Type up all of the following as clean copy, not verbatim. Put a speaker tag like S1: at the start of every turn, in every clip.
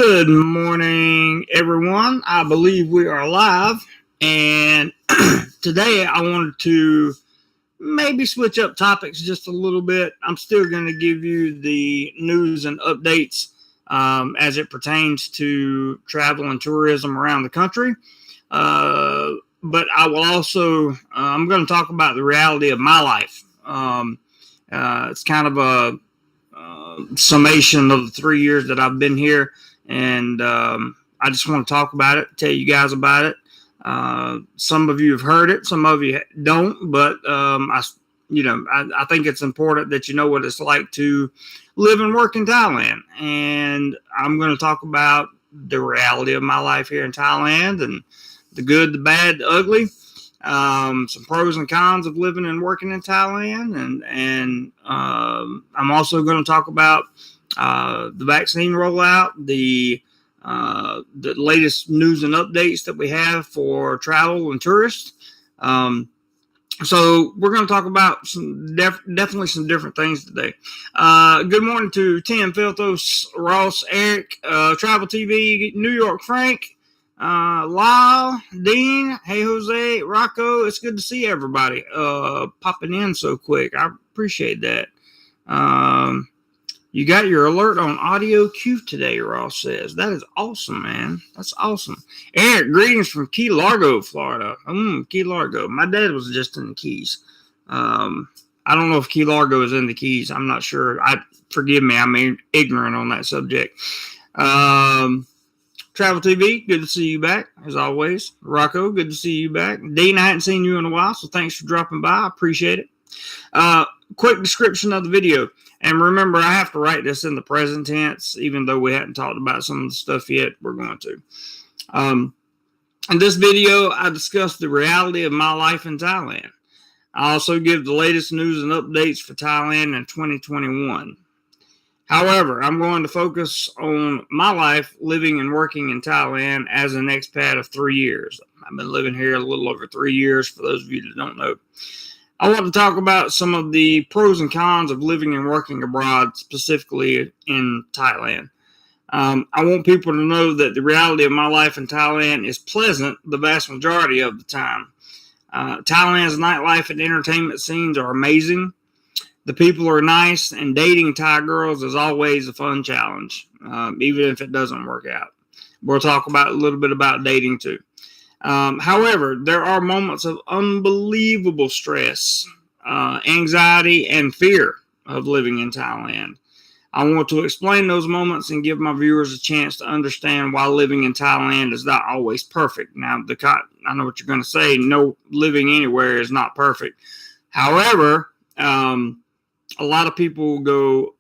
S1: Good morning, everyone. I believe we are live, and today I wanted to maybe switch up topics just a little bit. I'm still going to give you the news and updates as it pertains to travel and tourism around the country. But I will also, I'm going to talk about the reality of my life. It's kind of a summation of the 3 years that I've been here. And I just want to talk about it, tell you guys about it. Some of you have heard it, some of you don't, but I think it's important that you know what it's like to live and work in Thailand. And I'm going to talk about the reality of my life here in Thailand and the good, the bad, the ugly. Some pros and cons of living and working in Thailand. And I'm also going to talk about the vaccine rollout, the latest news and updates that we have for travel and tourists. So we're going to talk about definitely some different things today. Good morning to Tim, Philthos, Ross, Eric, Travel TV, New York, Frank, Lyle, Dean, hey Jose, Rocco. It's good to see everybody popping in so quick. I appreciate that. You got your alert on audio cue today, Ross says. That is awesome, man. That's awesome. Eric, greetings from Key Largo, Florida. Key Largo. My dad was just in the Keys. I don't know if Key Largo is in the Keys. I'm not sure. Forgive me. I'm ignorant on that subject. Travel TV, good to see you back, as always. Rocco, good to see you back. Dean, I hadn't seen you in a while, so thanks for dropping by. I appreciate it. Quick description of the video. And remember, I have to write this in the present tense, even though we hadn't talked about some of the stuff yet. We're going to. In this video, I discuss the reality of my life in Thailand. I also give the latest news and updates for Thailand in 2021. However, I'm going to focus on my life living and working in Thailand as an expat of 3 years. I've been living here a little over 3 years, for those of you that don't know. I want to talk about some of the pros and cons of living and working abroad, specifically in Thailand. I want people to know that the reality of my life in Thailand is pleasant the vast majority of the time. Thailand's nightlife and entertainment scenes are amazing. The people are nice, and dating Thai girls is always a fun challenge, even if it doesn't work out. We'll talk about a little bit about dating too. However, there are moments of unbelievable stress, anxiety, and fear of living in Thailand. I want to explain those moments and give my viewers a chance to understand why living in Thailand is not always perfect. Now, I know what you're going to say. No, living anywhere is not perfect. However, a lot of people go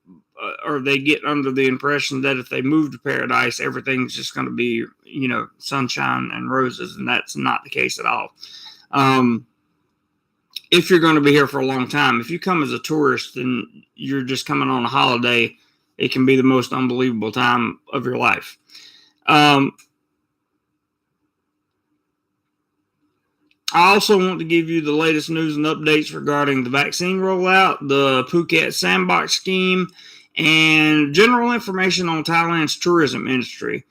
S1: or they get under the impression that if they move to paradise, everything's just going to be, sunshine and roses. And that's not the case at all. If you're going to be here for a long time, if you come as a tourist and you're just coming on a holiday, it can be the most unbelievable time of your life. I also want to give you the latest news and updates regarding the vaccine rollout, the Phuket Sandbox scheme, and general information on Thailand's tourism industry.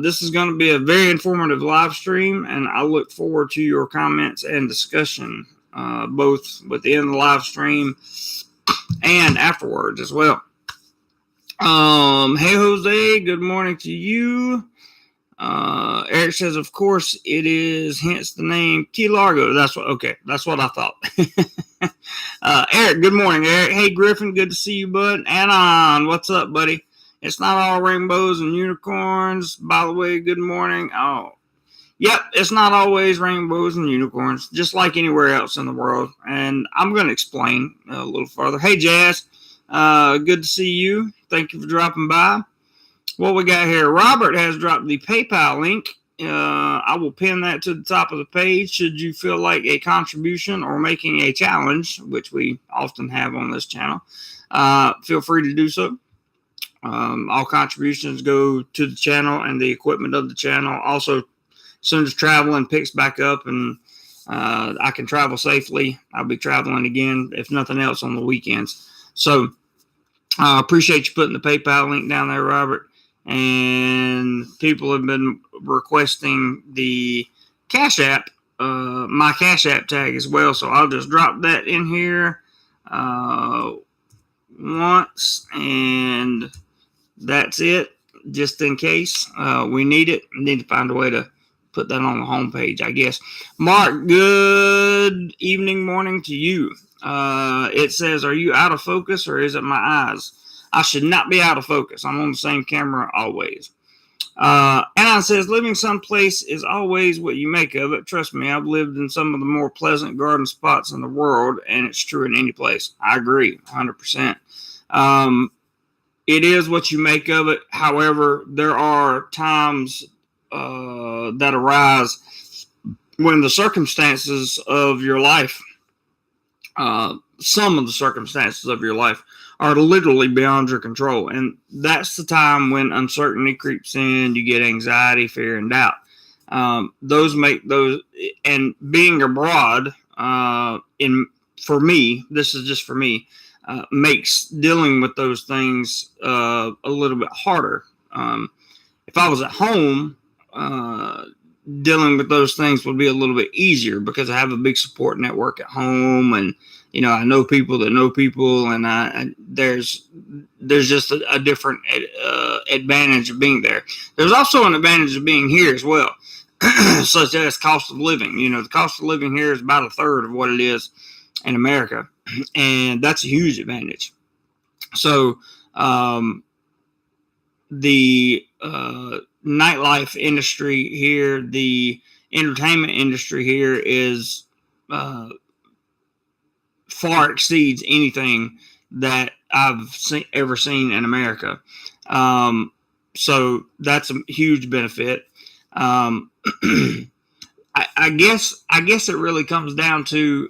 S1: This is going to be a very informative live stream, and I look forward to your comments and discussion, both within the live stream and afterwards as well. Hey, Jose, good morning to you. Eric says, of course, it is, hence the name Key Largo. That's what I thought. Eric, good morning, Eric. Hey, Griffin, good to see you, bud. Anon, what's up, buddy? It's not all rainbows and unicorns. By the way, good morning. Oh, yep, it's not always rainbows and unicorns, just like anywhere else in the world. And I'm going to explain a little further. Hey, Jazz, good to see you. Thank you for dropping by. What we got here? Robert has dropped the PayPal link. I will pin that to the top of the page. Should you feel like a contribution or making a challenge, which we often have on this channel, feel free to do so. All contributions go to the channel and the equipment of the channel. Also, as soon as traveling picks back up and I can travel safely, I'll be traveling again, if nothing else, on the weekends. So I appreciate you putting the PayPal link down there, Robert. and people have been requesting the Cash App, my Cash App tag as well. So I'll just drop that in here once, and that's it, just in case we need it. We need to find a way to put that on the homepage, I guess. Mark, good evening, morning to you. It says, are you out of focus or is it my eyes? I should not be out of focus. I'm on the same camera always. Alan says, living someplace is always what you make of it. Trust me, I've lived in some of the more pleasant garden spots in the world, and it's true in any place. I agree, 100%. It is what you make of it. However, there are times that arise when the circumstances of your life, some of the circumstances of your life, are literally beyond your control. And that's the time when uncertainty creeps in, you get anxiety, fear, and doubt. Those make those, and being abroad, for me, this is just for me, makes dealing with those things a little bit harder. If I was at home, dealing with those things would be a little bit easier because I have a big support network at home, and I know people that know people, and there's just a different advantage of being there. There's also an advantage of being here as well, such as cost of living. The cost of living here is about a third of what it is in America, and that's a huge advantage. So the nightlife industry here, the entertainment industry here is far exceeds anything that I've ever seen in America. So that's a huge benefit. I guess it really comes down to,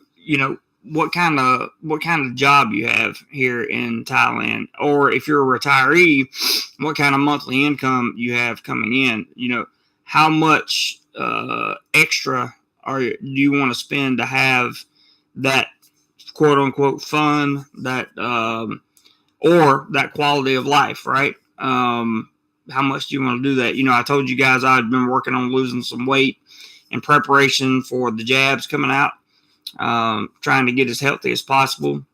S1: what kind of job you have here in Thailand, or if you're a retiree, what kind of monthly income you have coming in. How much extra do you want to spend to have that quote unquote fun, that or that quality of life, right? How much do you want to do that? I told you guys I'd been working on losing some weight in preparation for the jabs coming out. Trying to get as healthy as possible.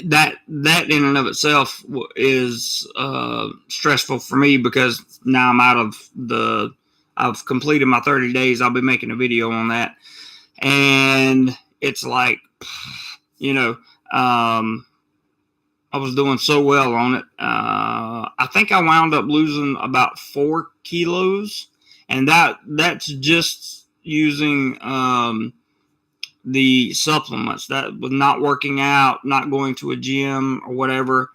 S1: That in and of itself is stressful for me because now I've completed my 30 days. I'll be making a video on that. And it's like, I was doing so well on it. I think I wound up losing about 4 kilos, and that's just using the supplements. That was not working out, not going to a gym or whatever,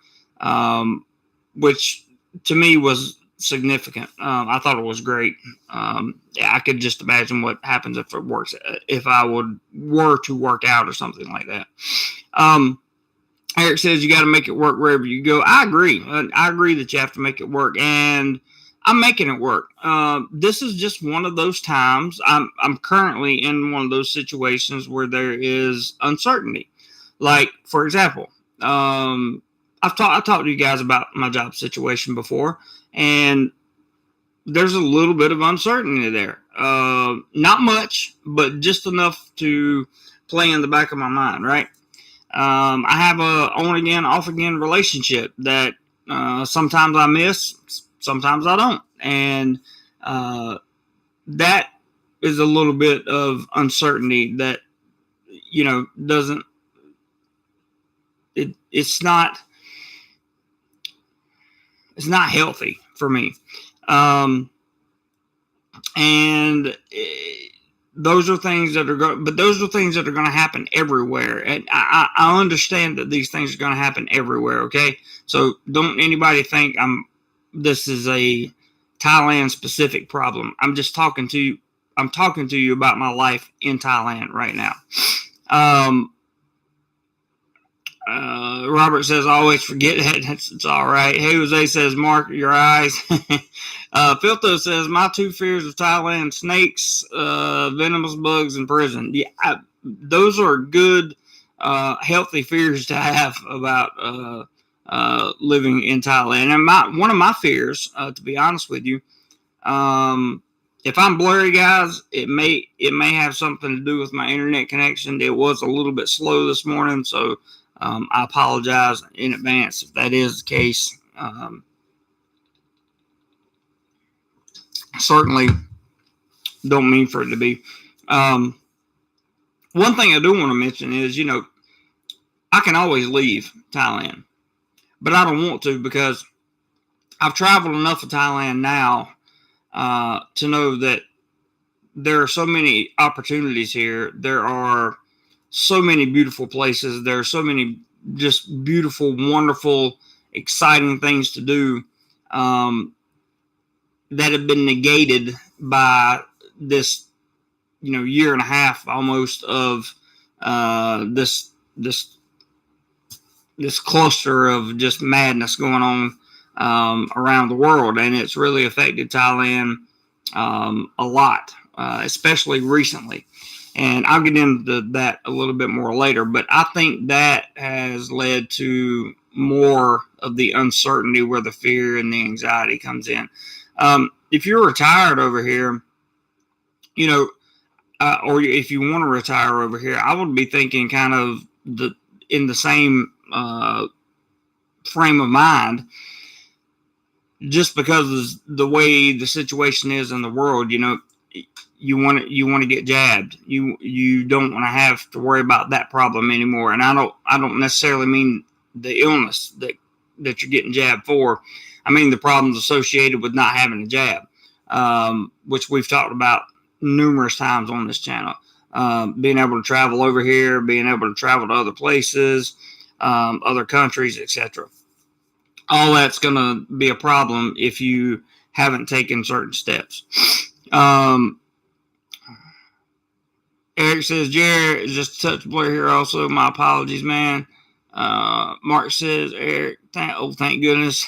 S1: which to me was significant. I thought it was great. I could just imagine what happens if it works, if I were to work out or something like that. Eric says you got to make it work wherever you go. I agree. I agree that you have to make it work, and I'm making it work. This is just one of those times. I'm currently in one of those situations where there is uncertainty. Like, for example, I talked to you guys about my job situation before, and there's a little bit of uncertainty there. Not much, but just enough to play in the back of my mind, right? I have a on again, off again relationship that sometimes I miss, sometimes I don't. And that is a little bit of uncertainty that, doesn't, it's not healthy for me. And those are things that are going to happen everywhere. And I understand that these things are going to happen everywhere. Okay. So don't anybody think this is a Thailand specific problem. I'm talking to you about my life in Thailand right now. Robert says, I always forget that. It's all right. Hey, Jose says, Mark, your eyes. Filto says, my 2 fears of Thailand: snakes, venomous bugs, and prison. Yeah, those are good, healthy fears to have about living in Thailand. And one of my fears, to be honest with you, if I'm blurry, guys, it may have something to do with my internet connection. It was a little bit slow this morning, so I apologize in advance if that is the case. Certainly don't mean for it to be. One thing I do want to mention is, I can always leave Thailand, but I don't want to because I've traveled enough of Thailand now to know that there are so many opportunities here. There are so many beautiful places. There are so many just beautiful, wonderful, exciting things to do that have been negated by this, year and a half almost of this cluster of just madness going on around the world, and it's really affected Thailand a lot, especially recently. And I'll get into that a little bit more later, but I think that has led to more of the uncertainty where the fear and the anxiety comes in. If you're retired over here, or if you want to retire over here, I would be thinking kind of in the same frame of mind, just because of the way the situation is in the world. You want to get jabbed. You don't want to have to worry about that problem anymore. And I don't necessarily mean the illness that you're getting jabbed for. I mean the problems associated with not having a jab, which we've talked about numerous times on this channel. Being able to travel over here, being able to travel to other places, other countries, etc. All that's going to be a problem if you haven't taken certain steps. Eric says, Jared, just a touch blur here also. My apologies, man. Mark says, Eric, thank goodness.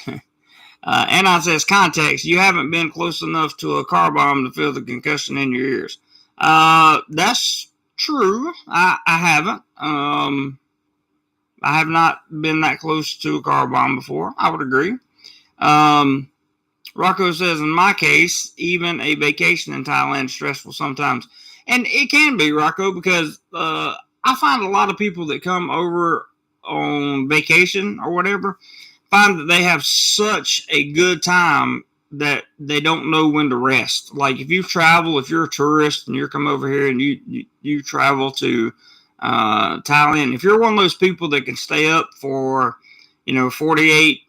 S1: Anon says, context, you haven't been close enough to a car bomb to feel the concussion in your ears. That's true. I haven't. I have not been that close to a car bomb before. I would agree. Rocco says, in my case, even a vacation in Thailand is stressful sometimes. And it can be, Rocco, because I find a lot of people that come over on vacation or whatever find that they have such a good time that they don't know when to rest. Like if you're a tourist and you come over here and you travel to Thailand, if you're one of those people that can stay up for 48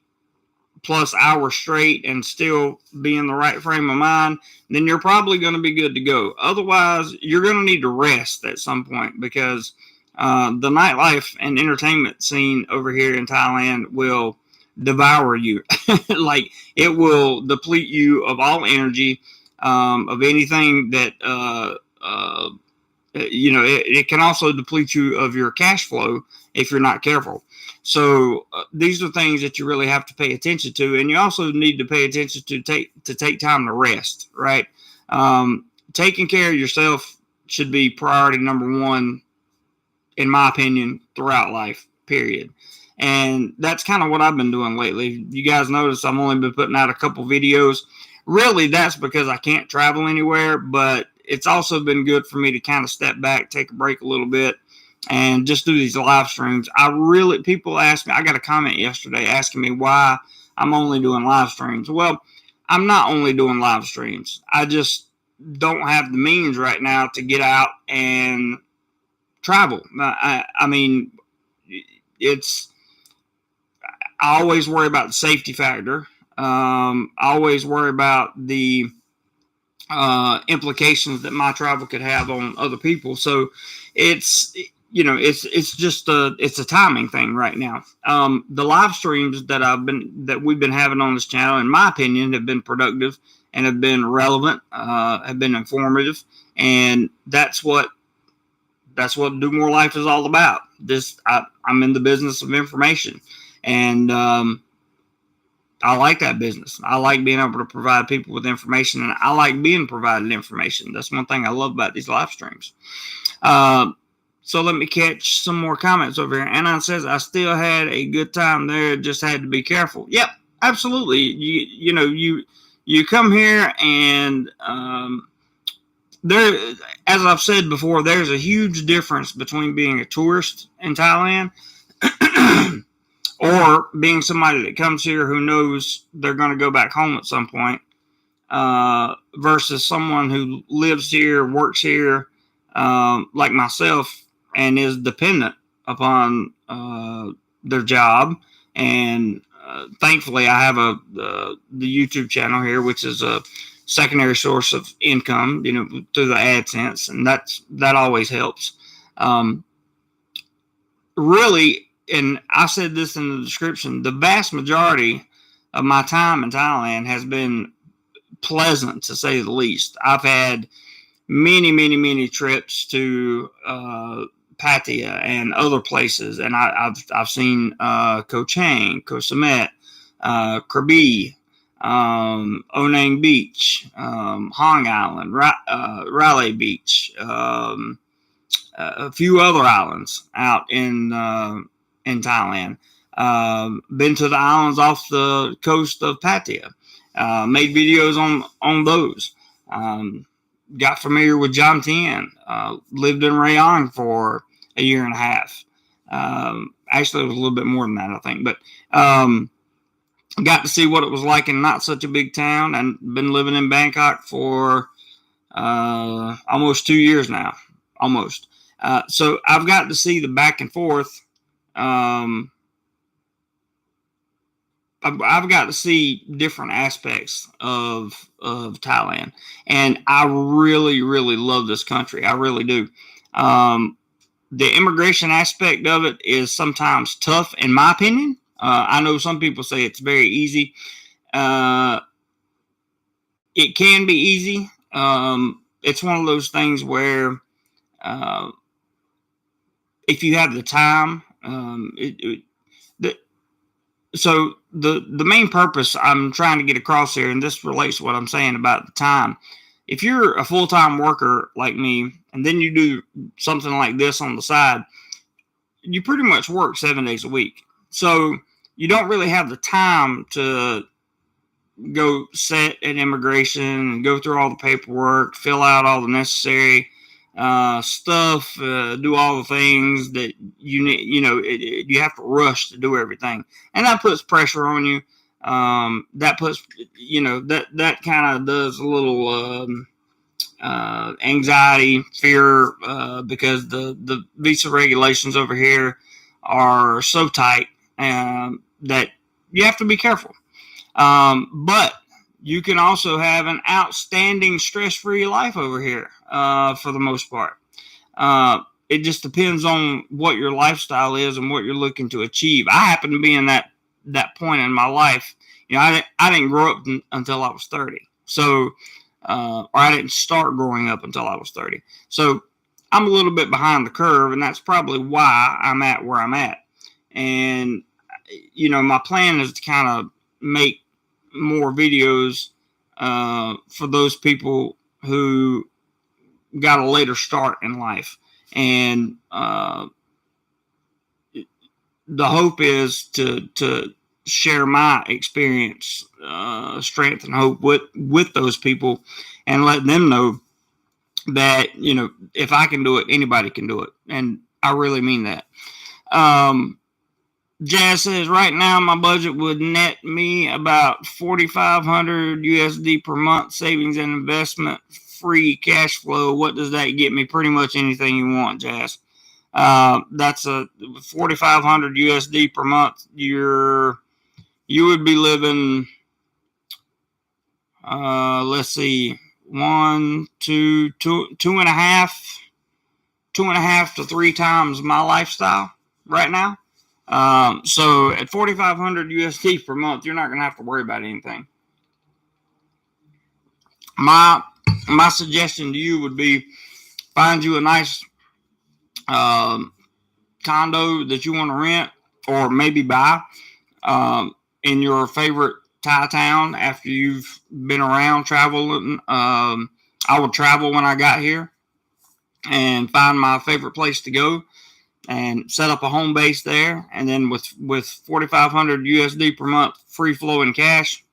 S1: plus hours straight and still be in the right frame of mind, then you're probably going to be good to go. Otherwise, you're going to need to rest at some point, because the nightlife and entertainment scene over here in Thailand will devour you. Like, it will deplete you of all energy, of anything that it can also deplete you of your cash flow if you're not careful. So these are things that you really have to pay attention to, and you also need to pay attention to take time to rest. Right, taking care of yourself should be priority number one, in my opinion, throughout life. Period. And that's kind of what I've been doing lately. You guys notice I've only been putting out a couple videos. Really, that's because I can't travel anywhere, but it's also been good for me to kind of step back, take a break a little bit, and just do these live streams. People ask me, I got a comment yesterday asking me why I'm only doing live streams. Well, I'm not only doing live streams. I just don't have the means right now to get out and travel. I mean, I always worry about the safety factor. I always worry about the implications that my travel could have on other people. So it's just a timing thing right now. The live streams that we've been having on this channel, in my opinion, have been productive and have been relevant, have been informative, and that's what DoMoreLife is all about. I'm in the business of information, and I like that business. I like being able to provide people with information, and I like being provided information. That's one thing I love about these live streams. So let me catch some more comments over here. Anon says, I still had a good time there, just had to be careful. Yep, absolutely. You come here and there, as I've said before, there's a huge difference between being a tourist in Thailand or being somebody that comes here who knows they're going to go back home at some point, versus someone who lives here, works here, like myself, and is dependent upon their job. And thankfully, I have the YouTube channel here, which is a secondary source of income, through the AdSense, and that always helps. Really, and I said this in the description, the vast majority of my time in Thailand has been pleasant, to say the least. I've had many, many, many trips to Pattaya and other places, and I've seen Koh Chang, Koh Samet, Krabi, Onang Beach, Hong Island, Railay Beach, a few other islands out in Thailand. Been to the islands off the coast of Pattaya. Made videos on those. Got familiar with John Tien. Lived in Rayong for a year and a half. Actually, it was a little bit more than that, I think. But got to see what it was like in not such a big town, and been living in Bangkok for almost 2 years now. Almost. So I've got to see the back and forth. I've got to see different aspects of Thailand, and I really, really love this country. I really do. The immigration aspect of it is sometimes tough, in my opinion. I know some people say it's very easy. It can be easy. It's one of those things where if you have the time, so the main purpose I'm trying to get across here, and this relates to what I'm saying about the time. If you're a full-time worker like me, and then you do something like this on the side, you pretty much work 7 days a week. So you don't really have the time to go sit at immigration and go through all the paperwork, fill out all the necessary stuff, do all the things that you need. You have to rush to do everything, and that puts pressure on you. That puts, that kind of does a little anxiety, fear, because the visa regulations over here are so tight that you have to be careful. But you can also have an outstanding stress-free life over here, for the most part. It just depends on what your lifestyle is and what you're looking to achieve. I happen to be in that point in my life. I didn't grow up until I was 30. So, or I didn't start growing up until I was 30. So I'm a little bit behind the curve, and that's probably why I'm at where I'm at. And, my plan is to kind of make more videos for those people who got a later start in life. And the hope is to share my experience, strength, and hope with those people, and let them know that, if I can do it, anybody can do it. And I really mean that. Jazz says, right now my budget would net me about 4,500 USD per month, savings and investment, free cash flow. What does that get me? Pretty much anything you want, Jazz. That's a 4,500 USD per month. You would be living, let's see, 2.5 to 3 times my lifestyle right now. So at 4,500 USD per month, you're not going to have to worry about anything. My suggestion to you would be, find you a nice condo that you want to rent, or maybe buy in your favorite Thai town after you've been around traveling. I would travel when I got here. and find my favorite place to go and set up a home base there. And then with 4,500 USD per month free flowing cash,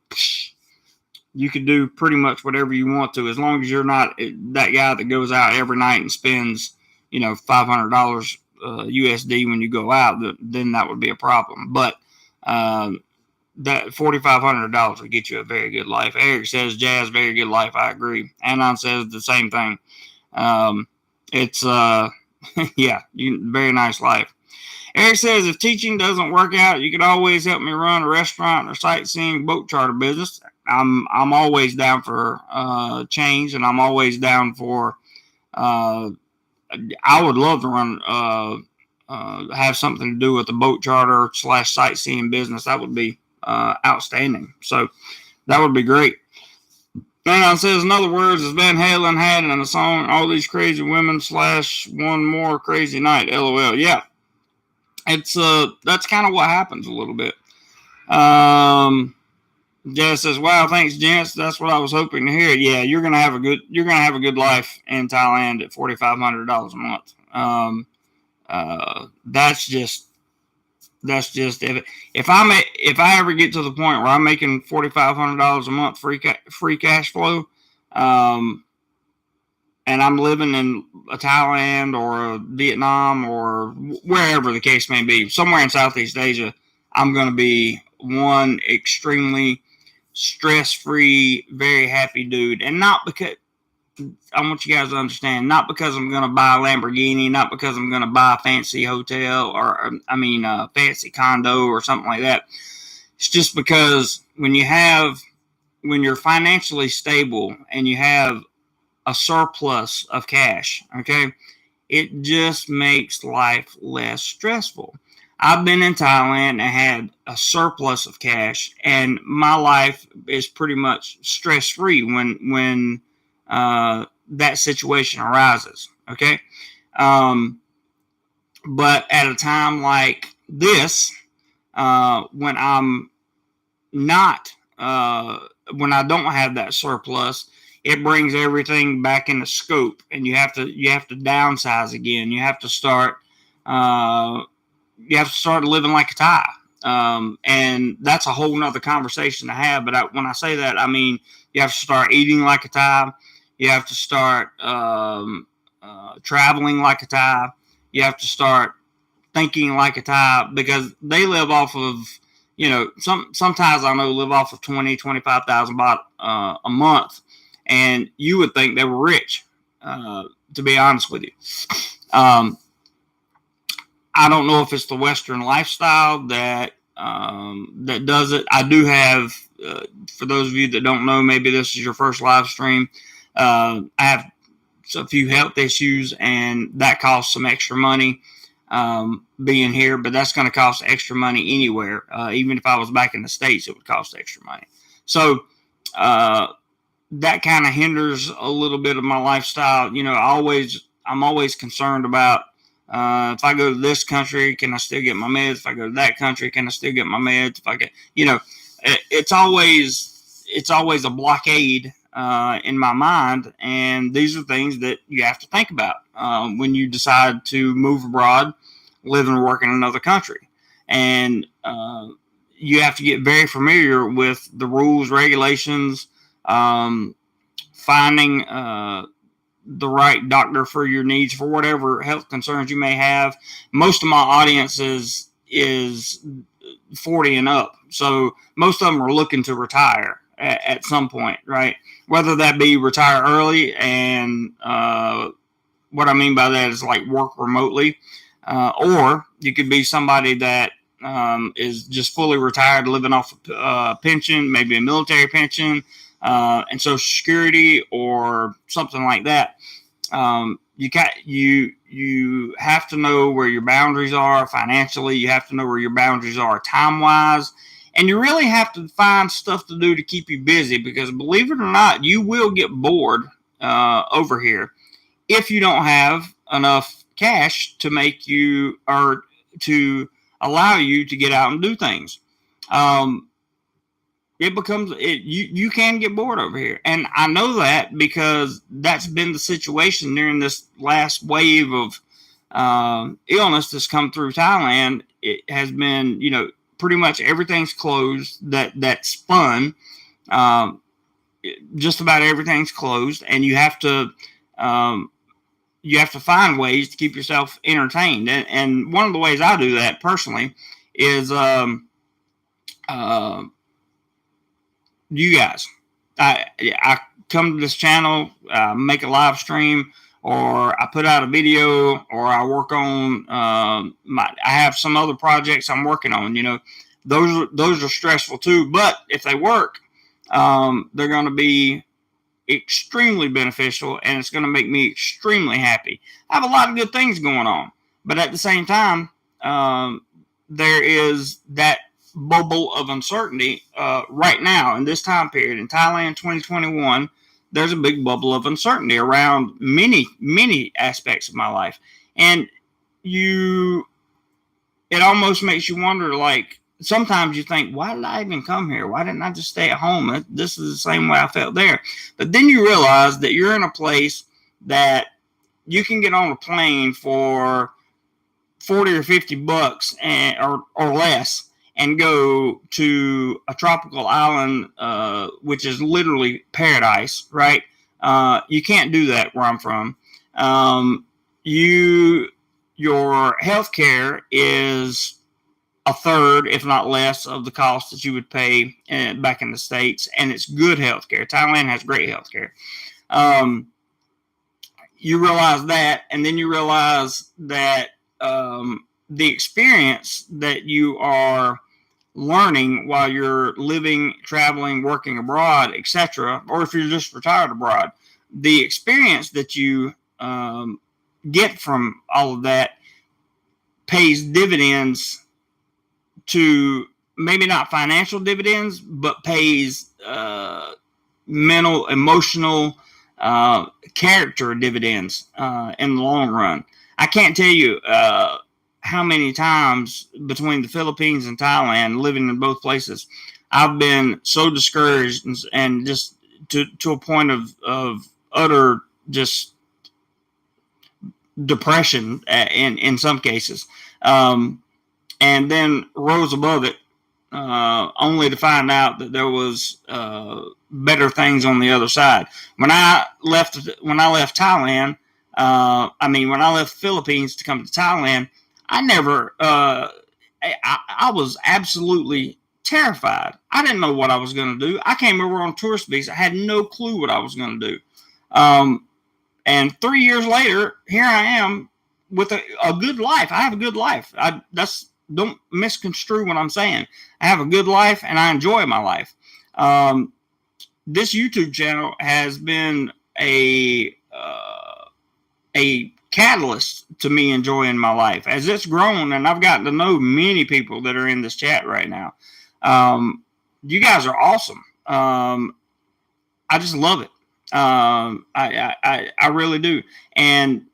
S1: you can do pretty much whatever you want to, as long as you're not that guy that goes out every night and spends, $500 USD when you go out. Then that would be a problem. But that $4,500 will get you a very good life. Eric says, Jazz, very good life. I agree. Anon says the same thing. It's very nice life. Eric says, if teaching doesn't work out, you could always help me run a restaurant or sightseeing boat charter business. I'm always down for change, and I'm always down for. I would love to run have something to do with the boat charter / sightseeing business. That would be outstanding. So that would be great. And says, in other words, as Van Halen had in the song, all these crazy women / one more crazy night. LOL. Yeah. It's that's kind of what happens a little bit. Jess says, "Wow, thanks, gents. That's what I was hoping to hear." Yeah, you're gonna have a good life in Thailand at $4,500 a month. That's just if I ever get to the point where I'm making $4,500 a month free cash flow, and I'm living in Thailand or Vietnam or wherever the case may be, somewhere in Southeast Asia, I'm going to be one extremely stress-free, very happy dude. And not because, I want you guys to understand, not because I'm going to buy a Lamborghini, not because I'm going to buy a fancy hotel or, a fancy condo or something like that. It's just because when you're financially stable and you have a surplus of cash, okay, it just makes life less stressful. I've been in Thailand and had a surplus of cash, and my life is pretty much stress-free when that situation arises, okay? But at a time like this, when I'm not, when I don't have that surplus, it brings everything back into scope, and you have to downsize again. You have to start living like a Thai, and that's a whole nother conversation to have. But when I say that, I mean you have to start eating like a Thai. You have to start traveling like a Thai. You have to start thinking like a Thai, because they live off of, some Thais I know live off of 25,000 baht a month. And you would think they were rich, to be honest with you. I don't know if it's the Western lifestyle that does it. I do have, for those of you that don't know, maybe this is your first live stream, I have a few health issues, and that costs some extra money being here, but that's going to cost extra money anywhere. Even if I was back in the States, it would cost extra money. So, that kind of hinders a little bit of my lifestyle. I'm always concerned about, if I go to this country, can I still get my meds? If I go to that country, can I still get my meds? If I get, it's always a blockade in my mind. And these are things that you have to think about when you decide to move abroad, live and work in another country. And you have to get very familiar with the rules, regulations, finding the right doctor for your needs, for whatever health concerns you may have. Most of my audience is 40 and up, so most of them are looking to retire at some point, right? Whether that be retire early, and what I mean by that is like work remotely, or you could be somebody that is just fully retired, living off a pension, maybe a military pension, and Social Security or something like that. You have to know where your boundaries are financially. You have to know where your boundaries are time-wise. And you really have to find stuff to do to keep you busy, because believe it or not, you will get bored over here if you don't have enough cash to make you, or to allow you to get out and do things. it becomes it. You can get bored over here, and I know that because that's been the situation during this last wave of illness that's come through Thailand. It has been, pretty much everything's closed. That's fun. Um, just about everything's closed, and you have to find ways to keep yourself entertained. And one of the ways I do that personally is you guys. I come to this channel, make a live stream, or I put out a video, or I work on I have some other projects I'm working on. Those are stressful too. But if they work, they're going to be extremely beneficial, and it's going to make me extremely happy. I have a lot of good things going on, but at the same time, there is that bubble of uncertainty right now in this time period in Thailand 2021. There's a big bubble of uncertainty around many aspects of my life, and it almost makes you wonder, like, sometimes you think, why did I even come here? Why didn't I just stay at home? This is the same way I felt there. But then you realize that you're in a place that you can get on a plane for $40 or $50 or less and go to a tropical island, which is literally paradise, right? You can't do that where I'm from. Your healthcare is a third, if not less, of the cost that you would pay back in the States, and it's good healthcare. Thailand has great healthcare. You realize that, and then you realize that the experience that you are learning while you're living, traveling, working abroad, etc., or if you're just retired abroad, the experience that you get from all of that pays dividends to, maybe not financial dividends, but pays mental, emotional, character dividends in the long run. I can't tell you how many times between the Philippines and Thailand, living in both places, I've been so discouraged and just to a point of utter just depression in some cases. And then rose above it, only to find out that there was better things on the other side. When I left Thailand, when I left Philippines to come to Thailand, I never, I was absolutely terrified. I didn't know what I was going to do. I came over on tourist visa. I had no clue what I was going to do. And 3 years later, here I am with a good life. I have a good life. Don't misconstrue what I'm saying. I have a good life, and I enjoy my life. This YouTube channel has been a catalyst to me enjoying my life as it's grown, and I've gotten to know many people that are in this chat right now. You guys are awesome. I just love it. I really do. And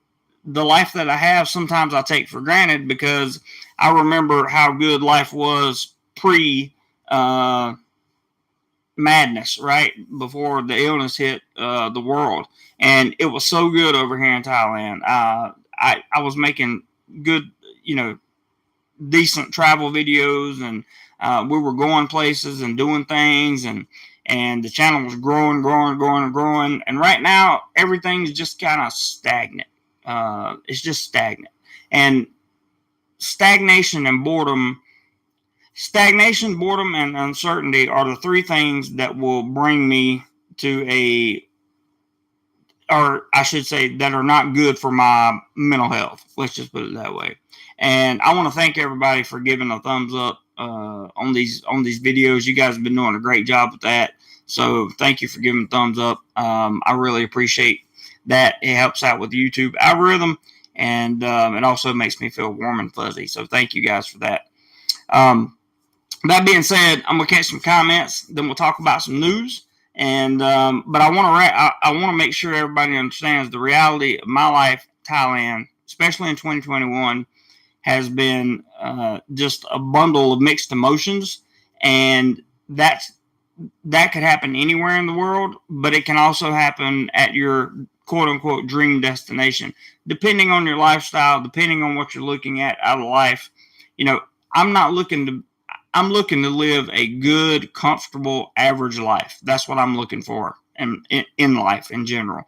S1: the life that I have, sometimes I take for granted because I remember how good life was pre madness, right? Before the illness hit the world. And it was so good over here in Thailand. I was making good, decent travel videos, and we were going places and doing things, and the channel was growing. And right now, everything's just kind of stagnant. It's just stagnant. And stagnation, boredom, and uncertainty are the three things that will bring me to or I should say, that are not good for my mental health. Let's just put it that way. And I want to thank everybody for giving a thumbs up on these videos. You guys have been doing a great job with that. So thank you for giving a thumbs up. I really appreciate that. It helps out with the YouTube algorithm, and it also makes me feel warm and fuzzy. So thank you guys for that. That being said, I'm gonna catch some comments, then we'll talk about some news. And but I want to make sure everybody understands the reality of my life. Thailand, especially in 2021, has been just a bundle of mixed emotions, and that's that could happen anywhere in the world, but it can also happen at your quote unquote dream destination, depending on your lifestyle, depending on what you're looking at out of life. You know, I'm not looking to, I'm looking to live a good, comfortable, average life. That's what I'm looking for in life in general.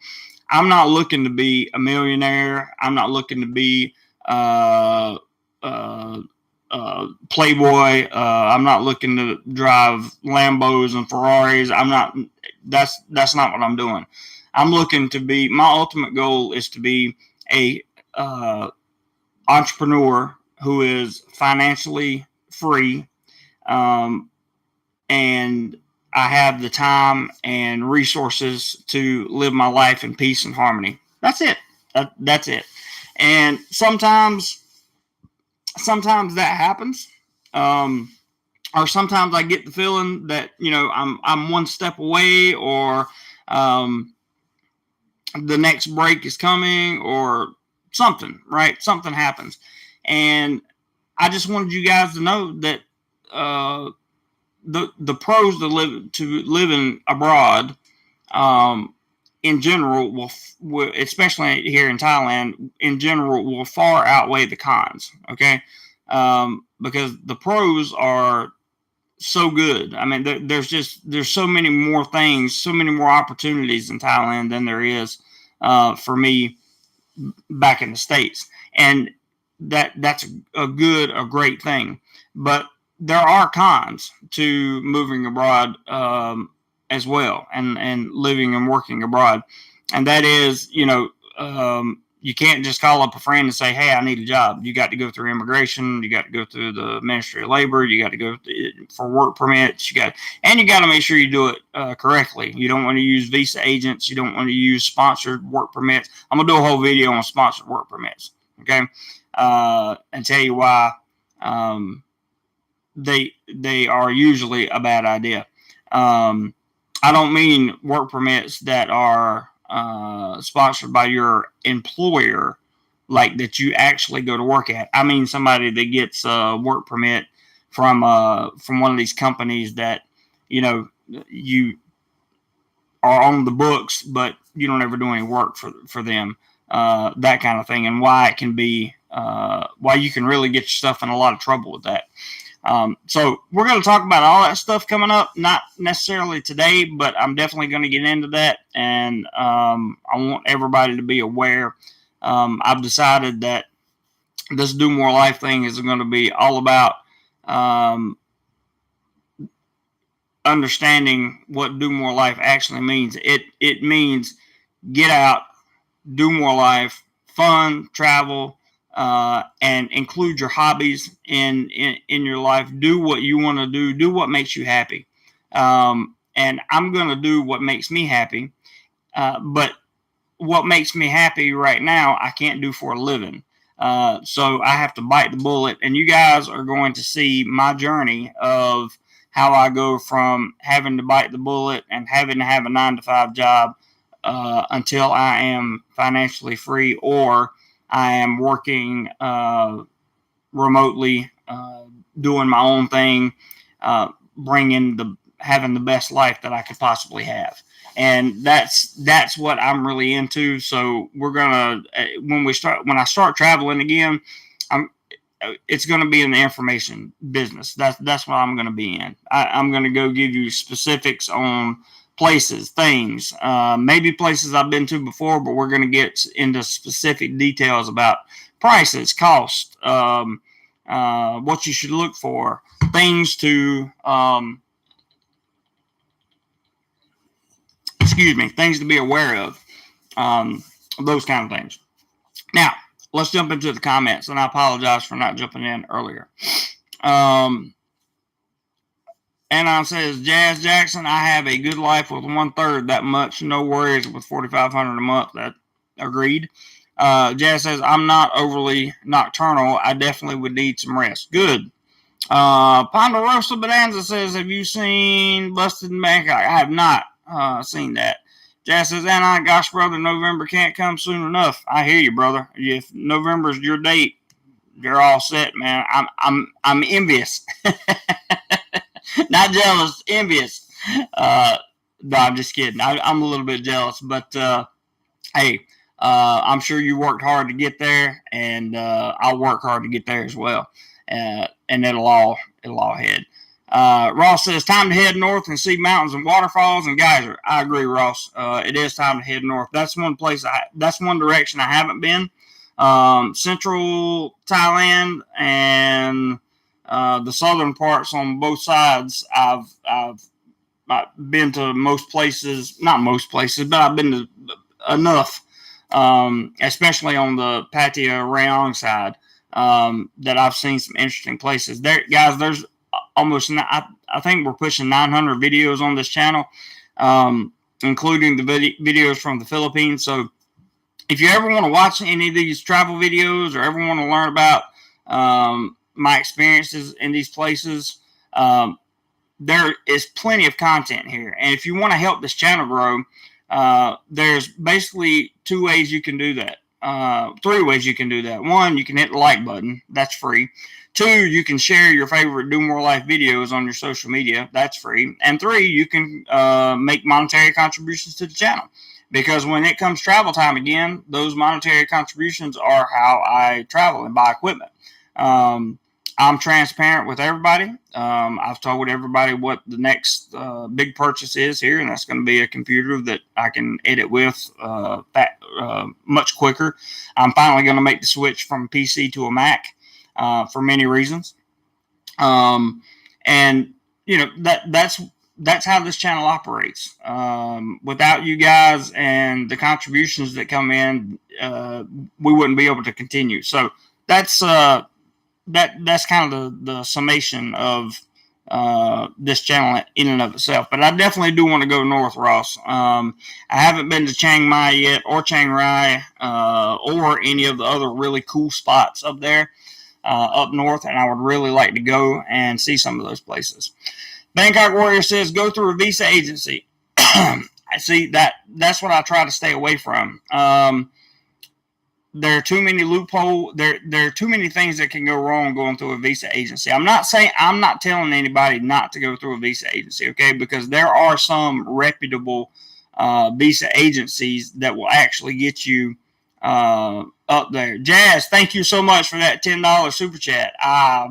S1: I'm not looking to be a millionaire. I'm not looking to be playboy. I'm not looking to drive Lambos and Ferraris. I'm not. That's not what I'm doing. I'm looking to be. My ultimate goal is to be a entrepreneur who is financially free, and I have the time and resources to live my life in peace and harmony. That's it. That's it. And sometimes that happens. Or sometimes I get the feeling that, you know, I'm one step away, or the next break is coming, or something, right? Something happens. And I just wanted you guys to know that the pros to living abroad, in general, will, especially here in Thailand, in general, will far outweigh the cons. Okay, because the pros are so good. I mean, there's so many more things, so many more opportunities in Thailand than there is for me back in the States, and that's a great thing. But there are cons to moving abroad as well, and living and working abroad, and that is, you know, you can't just call up a friend and say, "Hey, I need a job." You got to go through immigration. You got to go through the Ministry of Labor. You got to go for work permits. You got to make sure you do it correctly. You don't want to use visa agents. You don't want to use sponsored work permits. I'm gonna do a whole video on sponsored work permits, okay, and tell you why they are usually a bad idea. I don't mean work permits that are sponsored by your employer, like that you actually go to work at. I mean somebody that gets a work permit from one of these companies that, you know, you are on the books, but you don't ever do any work for them. That kind of thing, and why it can be why you can really get yourself in a lot of trouble with that. So we're going to talk about all that stuff coming up, not necessarily today, but I'm definitely going to get into that. And I want everybody to be aware. I've decided that this DoMoreLife thing is going to be all about understanding what DoMoreLife actually means. It means get out, do more life, fun, travel, and include your hobbies in your life. Do what you want to do. Do what makes you happy. And I'm going to do what makes me happy. But what makes me happy right now, I can't do for a living. So I have to bite the bullet. And you guys are going to see my journey of how I go from having to bite the bullet and having to have a 9-to-5 job until I am financially free, or I am working remotely, doing my own thing, having the best life that I could possibly have. And that's what I'm really into. So we're gonna when I start traveling again, it's going to be in the information business. That's what I'm going to be in. I'm going to go give you specifics on places, things, maybe places I've been to before, but we're going to get into specific details about prices, cost, what you should look for, things to, things to be aware of, those kind of things. Now, let's jump into the comments, and I apologize for not jumping in earlier. Anon says, Jazz Jackson, I have a good life with 1/3 that much. No worries with $4,500 a month. That agreed. Jazz says, I'm not overly nocturnal. I definitely would need some rest. Good. Ponderosa Bonanza says, have you seen Busted in Bangkok? I have not seen that. Jazz says, Anon, gosh, brother, November can't come soon enough. I hear you, brother. If November's your date, you're all set, man. I'm envious. Not jealous, envious. No, I'm just kidding. I'm a little bit jealous, but hey, I'm sure you worked hard to get there, and I'll work hard to get there as well. And it'll all head. Ross says, time to head north and see mountains and waterfalls and geyser. I agree, Ross. It is time to head north. That's one direction I haven't been. Central Thailand and the southern parts on both sides. I've been to most places, not most places, but I've been to enough, especially on the Pattaya Rayong side, that I've seen some interesting places. There, guys, there's almost, I think we're pushing 900 videos on this channel, including the videos from the Philippines. So if you ever want to watch any of these travel videos or ever want to learn about my experiences in these places, there is plenty of content here. And if you want to help this channel grow, there's basically 2 ways you can do that. 3 ways you can do that. 1, you can hit the like button. That's free. 2, you can share your favorite DoMoreLife videos on your social media. That's free. And 3, you can make monetary contributions to the channel. Because when it comes travel time again, those monetary contributions are how I travel and buy equipment. I'm transparent with everybody. I've told everybody what the next big purchase is here, and that's going to be a computer that I can edit with much quicker. I'm finally going to make the switch from a PC to a Mac for many reasons. And you know that's how this channel operates. Without you guys and the contributions that come in, we wouldn't be able to continue. So that's kind of the summation of this channel in and of itself. But I definitely do want to go north, Ross. I haven't been to Chiang Mai yet, or Chiang Rai, or any of the other really cool spots up there up north, and I would really like to go and see some of those places. Bangkok Warrior says, go through a visa agency. I see that's what I try to stay away from. There are too many loopholes. There are too many things that can go wrong going through a visa agency. I'm not telling anybody not to go through a visa agency, okay? Because there are some reputable visa agencies that will actually get you up there. Jazz, thank you so much for that $10 super chat.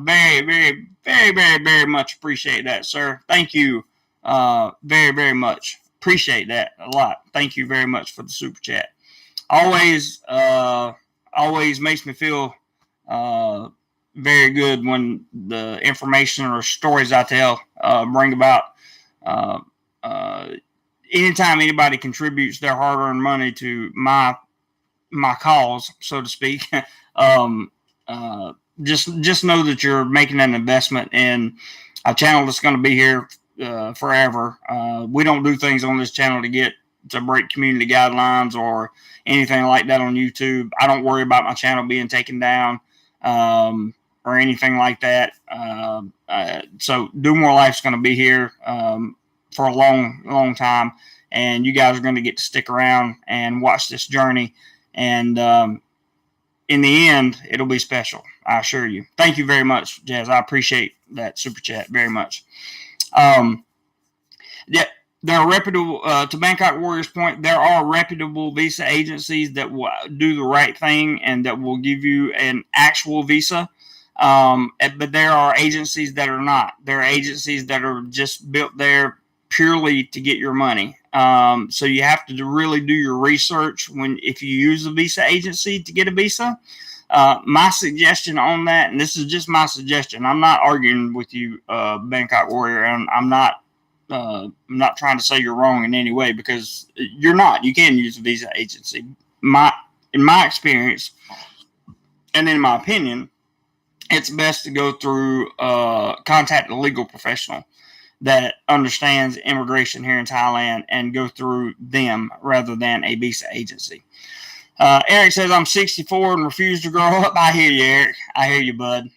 S1: Very, very, very, very, very much appreciate that, sir. Thank you very, very much. Appreciate that a lot. Thank you very much for the super chat. Always makes me feel very good when the information or stories I tell bring about. Anytime anybody contributes their hard-earned money to my cause, so to speak, just know that you're making an investment in a channel that's going to be here forever. We don't do things on this channel to break community guidelines or anything like that on YouTube. I don't worry about my channel being taken down or anything like that. So DoMoreLife's going to be here for a long, long time, and you guys are going to get to stick around and watch this journey. And in the end, it'll be special, I assure you. Thank you very much, Jazz. I appreciate that super chat very much. Yeah. There are reputable, to Bangkok Warrior's point, there are reputable visa agencies that will do the right thing and that will give you an actual visa. But there are agencies that are not. There are agencies that are just built there purely to get your money. So you have to really do your research if you use a visa agency to get a visa. My suggestion on that, and this is just my suggestion, I'm not arguing with you, Bangkok Warrior, and I'm not trying to say you're wrong in any way, because you're not. You can use a visa agency. In my experience, and in my opinion, it's best to go through contact a legal professional that understands immigration here in Thailand and go through them rather than a visa agency. Eric says, I'm 64 and refuse to grow up. I hear you, Eric. I hear you, bud.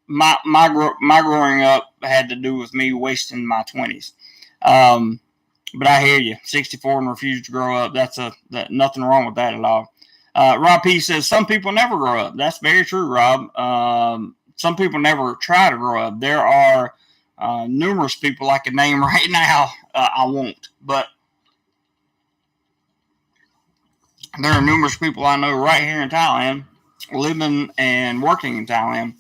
S1: My growing up had to do with me wasting my 20s. But I hear you. 64 and refuse to grow up. That's nothing wrong with that at all. Rob P says, some people never grow up. That's very true, Rob. Some people never try to grow up. There are numerous people I could name right now. I won't, but there are numerous people I know right here in Thailand, living and working in Thailand,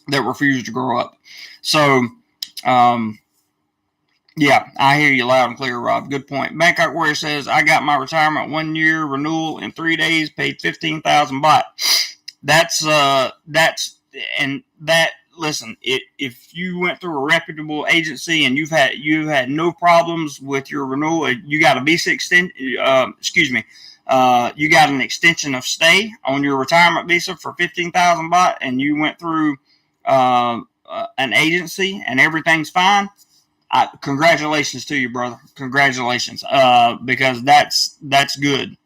S1: that refuse to grow up. So, yeah, I hear you loud and clear, Rob. Good point. Bangkok Warrior says, I got my retirement 1 year renewal in 3 days, paid 15,000 baht. Listen, if you went through a reputable agency and you had no problems with your renewal, you got a visa extension, you got an extension of stay on your retirement visa for 15,000 baht, and you went through an agency and everything's fine, congratulations to you, brother. Congratulations, because that's good.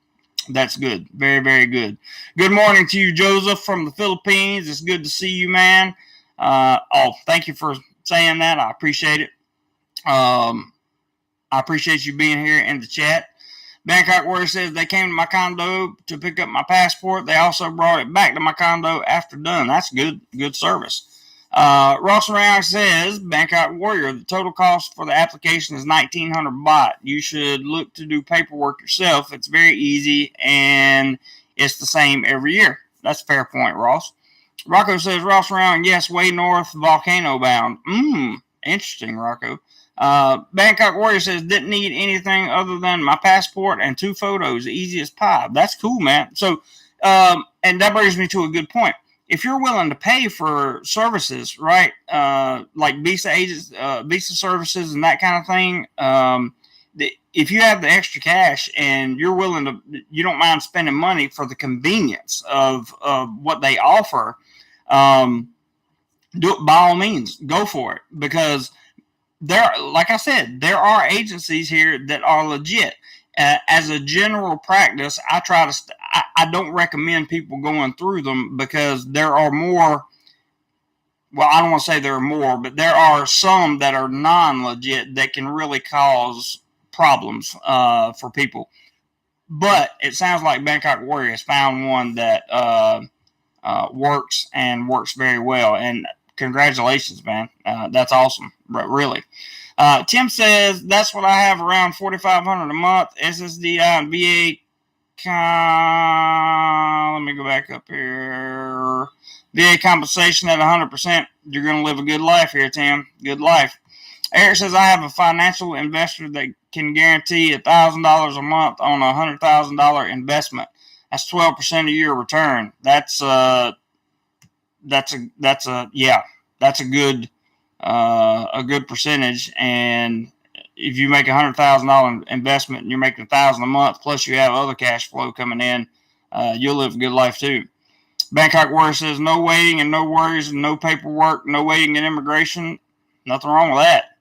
S1: That's good. Very, very good. Good morning to you, Joseph, from the Philippines. It's good to see you, man. Thank you for saying that. I appreciate it. I appreciate you being here in the chat. Bangkok Warrior says they came to my condo to pick up my passport. They also brought it back to my condo after done. That's good service. Ross Ryan says, Bangkok Warrior, the total cost for the application is 1,900 baht. You should look to do paperwork yourself. It's very easy, and it's the same every year. That's a fair point, Ross. Rocco says, Ross Ryan, yes, way north, volcano bound. Interesting, Rocco. Bangkok Warrior says, didn't need anything other than my passport and 2 photos. Easy as pie. That's cool, man. So, and that brings me to a good point. If you're willing to pay for services, right, like visa agents, visa services and that kind of thing, if you have the extra cash and you're willing to, you don't mind spending money for the convenience of what they offer, do it by all means. Go for it, because like I said, there are agencies here that are legit. As a general practice, I don't recommend people going through them, because there are more. Well, I don't want to say there are more, but there are some that are non-legit that can really cause problems for people. But it sounds like Bangkok Warrior has found one that works and works very well. And congratulations, man. That's awesome. Really. Tim says, that's what I have, around 4,500 a month. SSDI and VA. Let me go back up here. VA compensation at 100%. You're going to live a good life here, Tim. Good life. Eric says, I have a financial investor that can guarantee $1,000 a month on a $100,000 investment. That's 12% of your return. That's a good percentage. And if you make $100,000 investment and you're making $1,000 a month, plus you have other cash flow coming in, you'll live a good life too. Bangkok Warrior says, no waiting and no worries and no paperwork, no waiting in immigration. Nothing wrong with that.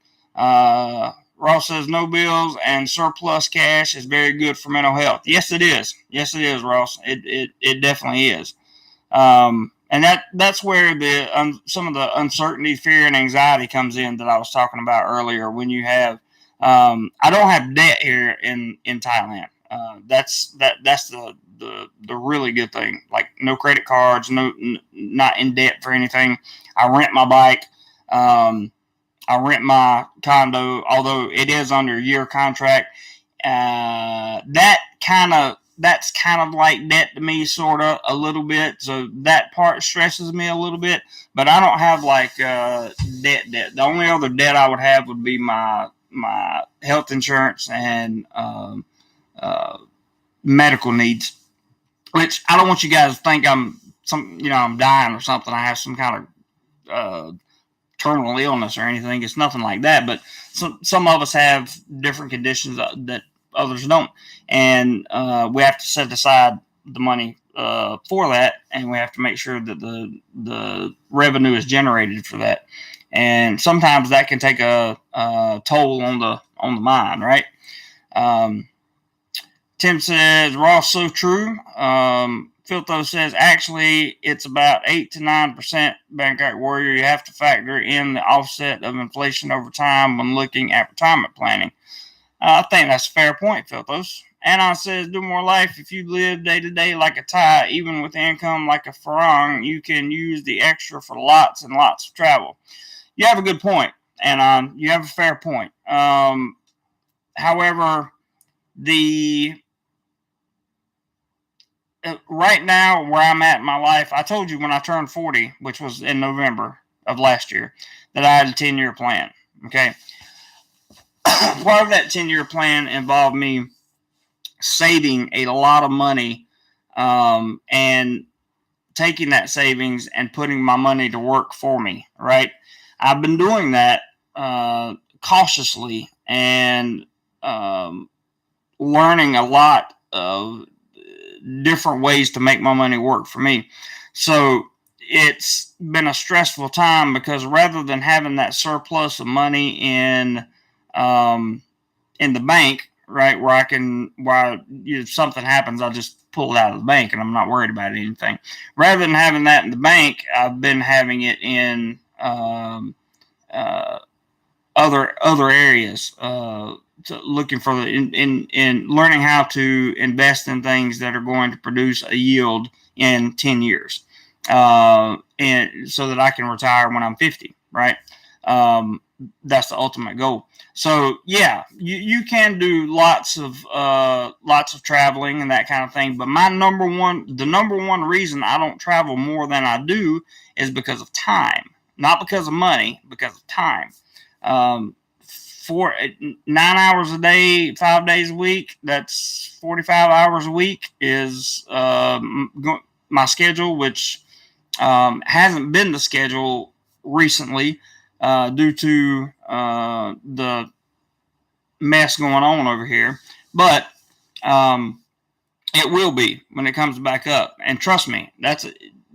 S1: Ross says, no bills and surplus cash is very good for mental health. Yes, it is. Yes, it is, Ross. It definitely is. And that's where some of the uncertainty, fear, and anxiety comes in that I was talking about earlier. When you have, I don't have debt here in Thailand. That's the really good thing. Like, no credit cards, not in debt for anything. I rent my bike. I rent my condo, although it is under a year contract. That's kind of like debt to me, sort of, a little bit. So that part stresses me a little bit, but I don't have like debt. The only other debt I would have would be my health insurance and medical needs, which I don't want you guys to think I'm dying or something. I have some kind of terminal illness or anything. It's nothing like that, but some of us have different conditions that others don't, and we have to set aside the money for that, and we have to make sure that the revenue is generated for that. And sometimes that can take a toll on the mind, right? Tim says, Ross, so true. Filtho says, actually, it's about 8 to 9%, Bangkok Warrior. You have to factor in the offset of inflation over time when looking at retirement planning. I think that's a fair point, Filthos. Anon says, DoMoreLife, if you live day to day like a Thai, even with income like a Farang, you can use the extra for lots and lots of travel. You have a good point. and you have a fair point. However, right now where I'm at in my life, I told you when I turned 40, which was in November of last year, that I had a 10-year plan. Okay. Part of that 10-year plan involved me saving a lot of money, and taking that savings and putting my money to work for me, right? I've been doing that cautiously and learning a lot of different ways to make my money work for me. So it's been a stressful time because rather than having that surplus of money in the bank, right, where if something happens, I'll just pull it out of the bank and I'm not worried about anything. Rather than having that in the bank, I've been having it in other areas, looking for in learning how to invest in things that are going to produce a yield in 10 years, and so that I can retire when I'm 50, right? That's the ultimate goal. So yeah, you can do lots of traveling and that kind of thing. But the number one reason I don't travel more than I do is because of time, not because of money, because of time. 9 hours a day, 5 days a week, that's 45 hours a week is my schedule, which hasn't been the schedule recently due to the mess going on over here. But it will be when it comes back up. And trust me,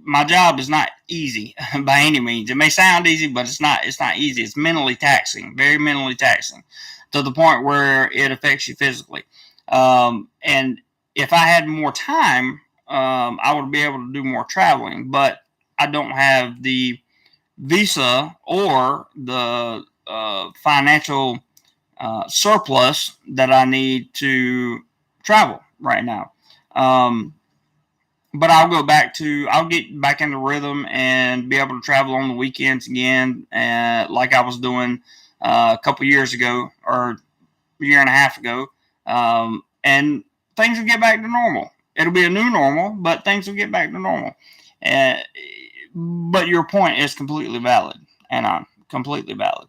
S1: my job is not easy by any means. It may sound easy, but it's not easy. It's mentally taxing, very mentally taxing, to the point where it affects you physically. And if I had more time, I would be able to do more traveling, but I don't have the visa or the financial surplus that I need to travel right now. But I'll get back in the rhythm and be able to travel on the weekends again, like I was doing a couple years ago or a year and a half ago. And things will get back to normal. It'll be a new normal, but things will get back to normal. But your point is completely valid, and I'm completely valid.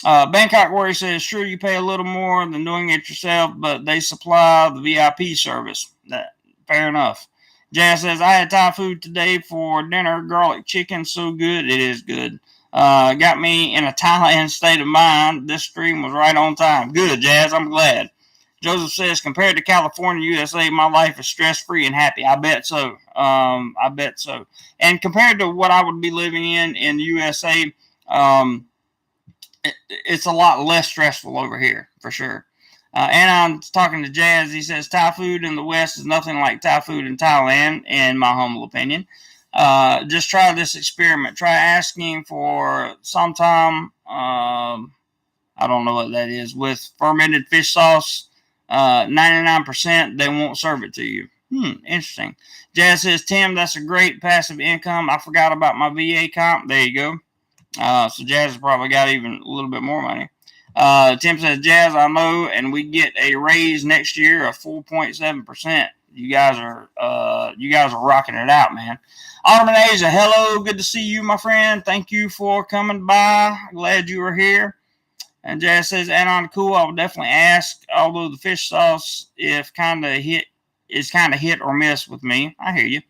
S1: Bangkok Warrior says, sure, you pay a little more than doing it yourself, but they supply the VIP service. Fair enough. Jazz says, I had Thai food today for dinner. Garlic chicken, so good. It is good. Got me in a Thailand state of mind. This stream was right on time. Good, Jazz. I'm glad. Joseph says, compared to California, USA, my life is stress-free and happy. I bet so. I bet so. And compared to what I would be living in USA, it's a lot less stressful over here, for sure. And I'm talking to Jazz. He says, Thai food in the West is nothing like Thai food in Thailand, in my humble opinion. Just try this experiment. Try asking for sometime, I don't know what that is, with fermented fish sauce. 99%, they won't serve it to you. Interesting. Jazz says, Tim, that's a great passive income. I forgot about my VA comp. There you go. So Jazz has probably got even a little bit more money. Tim says, Jazz, I know, and we get a raise next year of 4.7%. You guys are rocking it out, man. Ottoman Asia, hello, good to see you, my friend. Thank you for coming by. Glad you were here. And Jazz says, Anon, cool. I would definitely ask, although the fish sauce is kind of hit or miss with me. I hear you.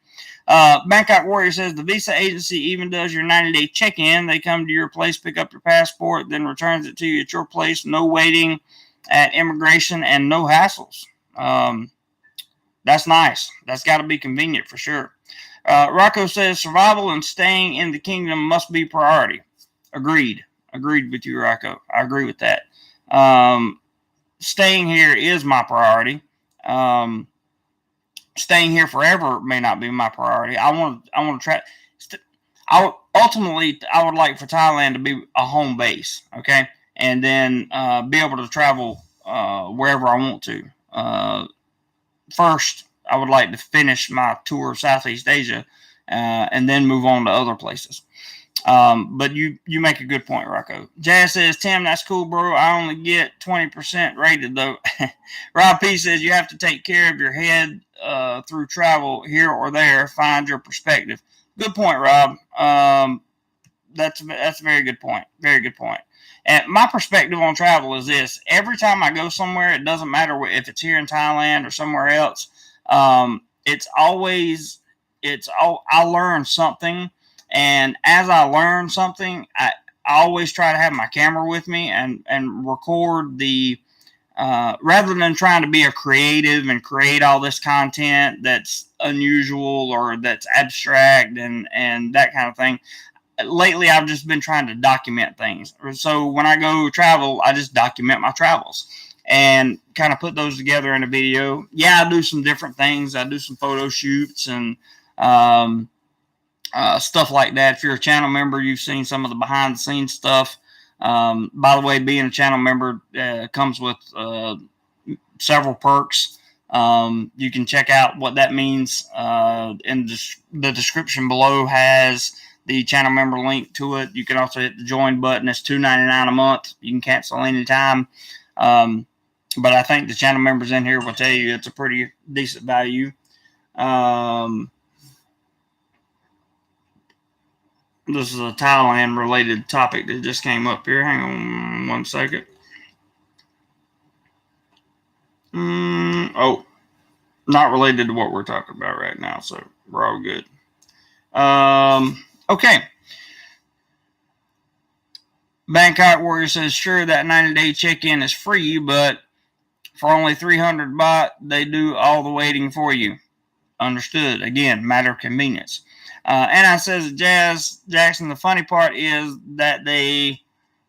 S1: Bangkok Warrior says, the visa agency even does your 90-day check-in. They come to your place, pick up your passport, then returns it to you at your place. No waiting at immigration and no hassles. That's nice. That's got to be convenient for sure. Rocco says, survival and staying in the kingdom must be priority. Agreed with you, Rocco. I agree with that. Staying here is my priority. Staying here forever may not be my priority. I want to try. Ultimately, I would like for Thailand to be a home base, okay, and then be able to travel wherever I want to. First, I would like to finish my tour of Southeast Asia, and then move on to other places. But you make a good point, Rocco. Jazz says, Tim, that's cool, bro. I only get 20% rated, though. Rob P says, you have to take care of your head through travel here or there. Find your perspective. Good point, Rob. That's a very good point. Very good point. And my perspective on travel is this: every time I go somewhere, it doesn't matter if it's here in Thailand or somewhere else. I learn something, and as I learn something, I always try to have my camera with me and record the. Rather than trying to be a creative and create all this content that's unusual or that's abstract and that kind of thing. Lately, I've just been trying to document things. So when I go travel, I just document my travels and kind of put those together in a video. Yeah, I do some different things. I do some photo shoots and stuff like that. If you're a channel member, you've seen some of the behind the scenes stuff. By the way, being a channel member comes with several perks. You can check out what that means in the description below. Has the channel member link to it. You can also hit the join button. It's $2.99 a month. You can cancel anytime. But I think the channel members in here will tell you it's a pretty decent value. This is a Thailand related topic that just came up here. Hang on one second. Oh, not related to what we're talking about right now, so we're all good. Okay. Bangkok Warrior says, sure, that 90-day check-in is free, but for only 300 baht, they do all the waiting for you. Understood. Again, matter of convenience. Anna says, Jazz Jackson, the funny part is that they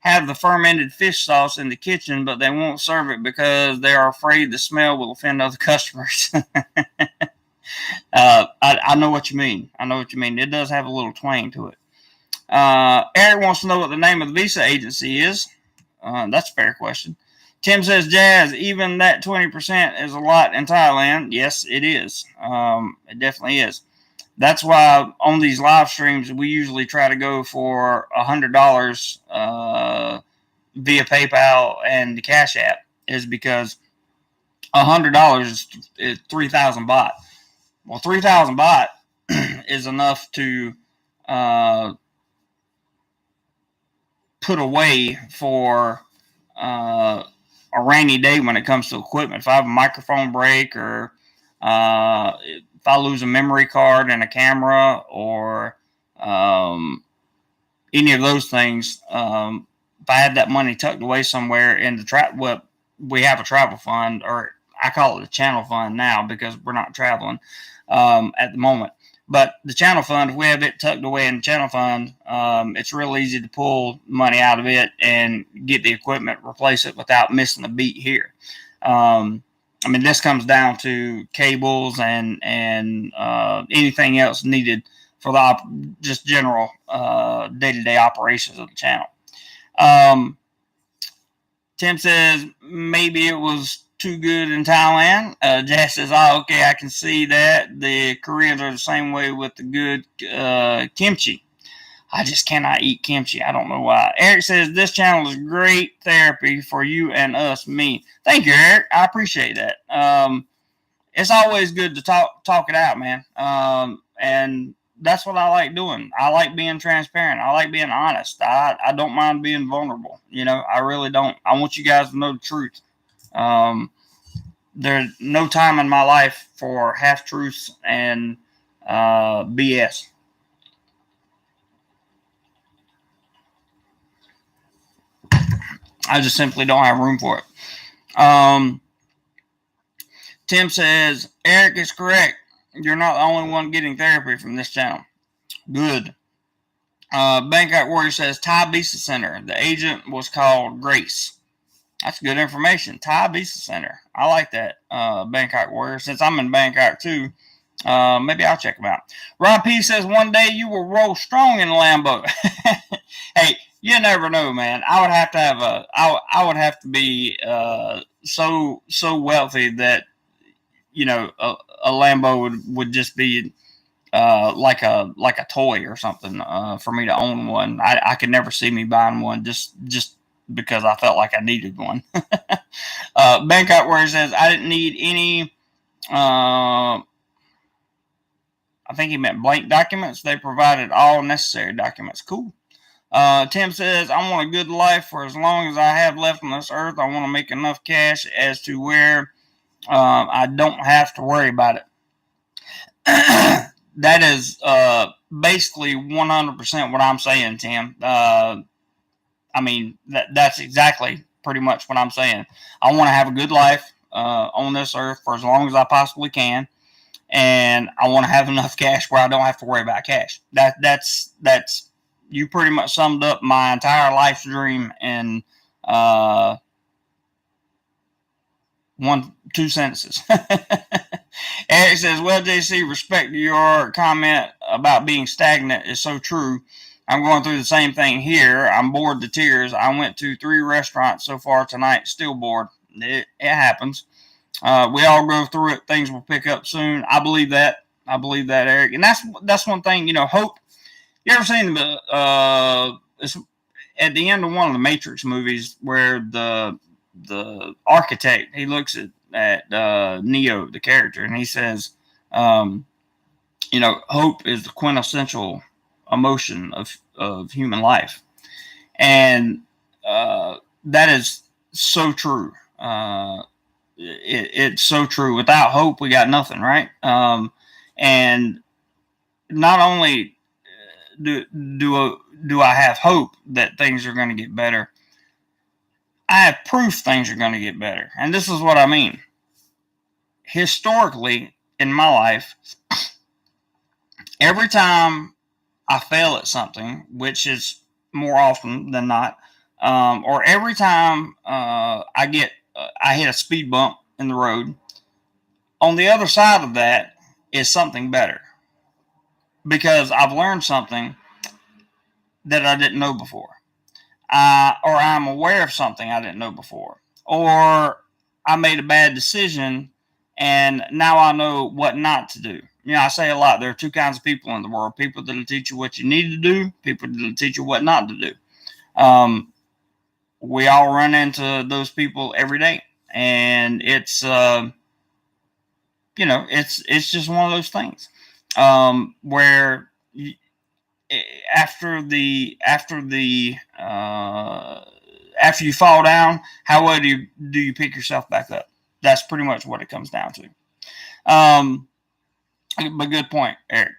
S1: have the fermented fish sauce in the kitchen, but they won't serve it because they are afraid the smell will offend other customers. I know what you mean. I know what you mean. It does have a little twang to it. Eric wants to know what the name of the visa agency is. That's a fair question. Tim says, Jazz, even that 20% is a lot in Thailand. Yes, it is. It definitely is. That's why on these live streams, we usually try to go for $100 via PayPal and the Cash App, is because $100 is 3,000 baht. Well, 3,000 baht is enough to put away for a rainy day when it comes to equipment. If I have a microphone break, or if I lose a memory card and a camera, or any of those things, if I had that money tucked away somewhere in the we have a travel fund, or I call it a channel fund now because we're not traveling at the moment. But the channel fund, if we have it tucked away in the channel fund, it's real easy to pull money out of it and get the equipment, replace it without missing a beat here. I mean, this comes down to cables and anything else needed for the just general day-to-day operations of the channel. Tim says maybe it was too good in Thailand. Jazz says, oh, okay, I can see that. The Koreans are the same way with the good kimchi. I just cannot eat kimchi. I don't know why. Eric says, this channel is great therapy for you and us, me. Thank you, Eric. I appreciate that. It's always good to talk it out, man. And that's what I like doing. I like being transparent. I like being honest. I don't mind being vulnerable. You know, I really don't. I want you guys to know the truth. There's no time in my life for half-truths and BS. I just simply don't have room for it. Tim says, Eric is correct. You're not the only one getting therapy from this channel. Good. Bangkok Warrior says, Thai Visa Center. The agent was called Grace. That's good information. Thai Visa Center. I like that, Bangkok Warrior. Since I'm in Bangkok too, maybe I'll check them out. Rob P says, one day you will roll strong in a Lambo. Hey, you never know, man. I would have to have I would have to be so wealthy that, you know, a Lambo would just be like a toy or something, for me to own one. I could never see me buying one just because I felt like I needed one. Bangkok, where he says, I didn't need any, I think he meant blank documents. They provided all necessary documents. Cool. Tim says, I want a good life for as long as I have left on this earth. I want to make enough cash as to where I don't have to worry about it. That is basically 100% what I'm saying, Tim. I mean, that's exactly pretty much what I'm saying. I want to have a good life on this earth for as long as I possibly can, and I want to have enough cash where I don't have to worry about cash. That's you pretty much summed up my entire life's dream in 2 sentences. Eric says, well, JC, respect to your comment about being stagnant is so true. I'm going through the same thing here. I'm bored to tears. I went to 3 restaurants so far tonight, still bored. It happens. We all go through it. Things will pick up soon. I believe that. Eric. And that's one thing, hope. You ever seen it's at the end of one of the Matrix movies where the architect, he looks at Neo, the character, and he says, hope is the quintessential emotion of human life. And that is so true. It's so true. Without hope, we got nothing, right? And not only do I have hope that things are going to get better, I have proof things are going to get better. And this is what I mean. Historically, in my life, every time I fail at something, which is more often than not, or every time I hit a speed bump in the road, on the other side of that is something better. Because I've learned something that I didn't know before. Or I'm aware of something I didn't know before. Or I made a bad decision and now I know what not to do. I say a lot, there are 2 kinds of people in the world. People that will teach you what you need to do. People that will teach you what not to do. We all run into those people every day. And it's, it's just one of those things. Where after you fall down, how well do you pick yourself back up? That's pretty much what it comes down to. But good point, Eric.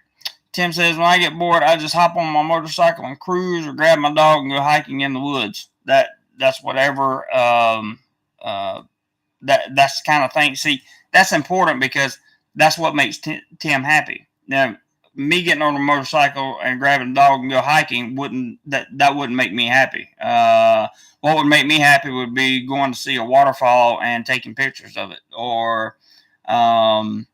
S1: Tim says, when I get bored, I just hop on my motorcycle and cruise, or grab my dog and go hiking in the woods. That's whatever. That's the kind of thing. See, that's important because that's what makes Tim happy. Now, me getting on a motorcycle and grabbing a dog and go hiking wouldn't make me happy. What would make me happy would be going to see a waterfall and taking pictures of it, or going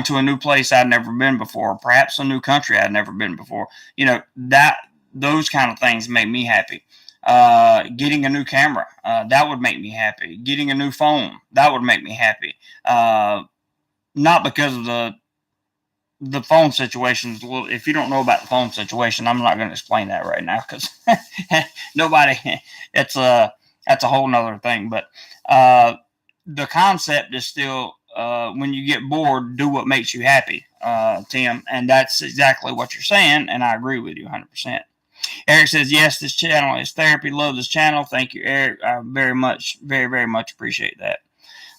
S1: to a new place I'd never been before, perhaps a new country I'd never been before. Those kind of things make me happy. Getting a new camera, that would make me happy. Getting a new phone, that would make me happy. Not because of the phone situation. If you don't know about the phone situation, I'm not going to explain that right now because nobody. That's a whole nother thing. But the concept is still, when you get bored, do what makes you happy, Tim, and that's exactly what you're saying, and I agree with you 100%. Eric says, yes, this channel is therapy. Love this channel. Thank you, Eric. I very much appreciate that.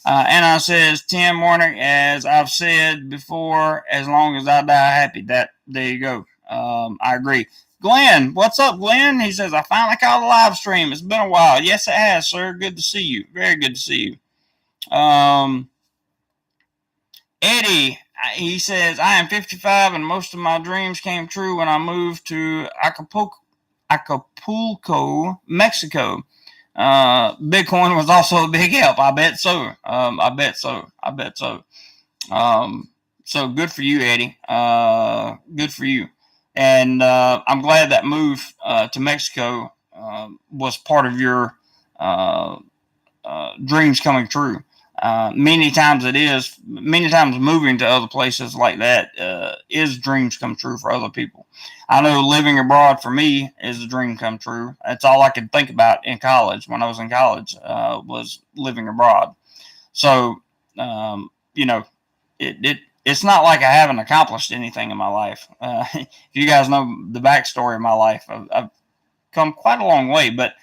S1: Anna says, Tim, morning, as I've said before, as long as I die happy. There you go. I agree. Glenn, what's up, Glenn? He says, I finally caught a live stream. It's been a while. Yes, it has, sir. Good to see you. Very good to see you. Eddie, he says, I am 55 and most of my dreams came true when I moved to Acapulco, Mexico. Bitcoin was also a big help. I bet so. So good for you, Eddie. Good for you. And I'm glad that move to Mexico was part of your dreams coming true. Many times moving to other places like that is dreams come true for other people. I know living abroad for me is a dream come true. That's all I could think about in college. When I was in college, was living abroad. So, you know, it's not like I haven't accomplished anything in my life. If you guys know the backstory of my life, I've come quite a long way, but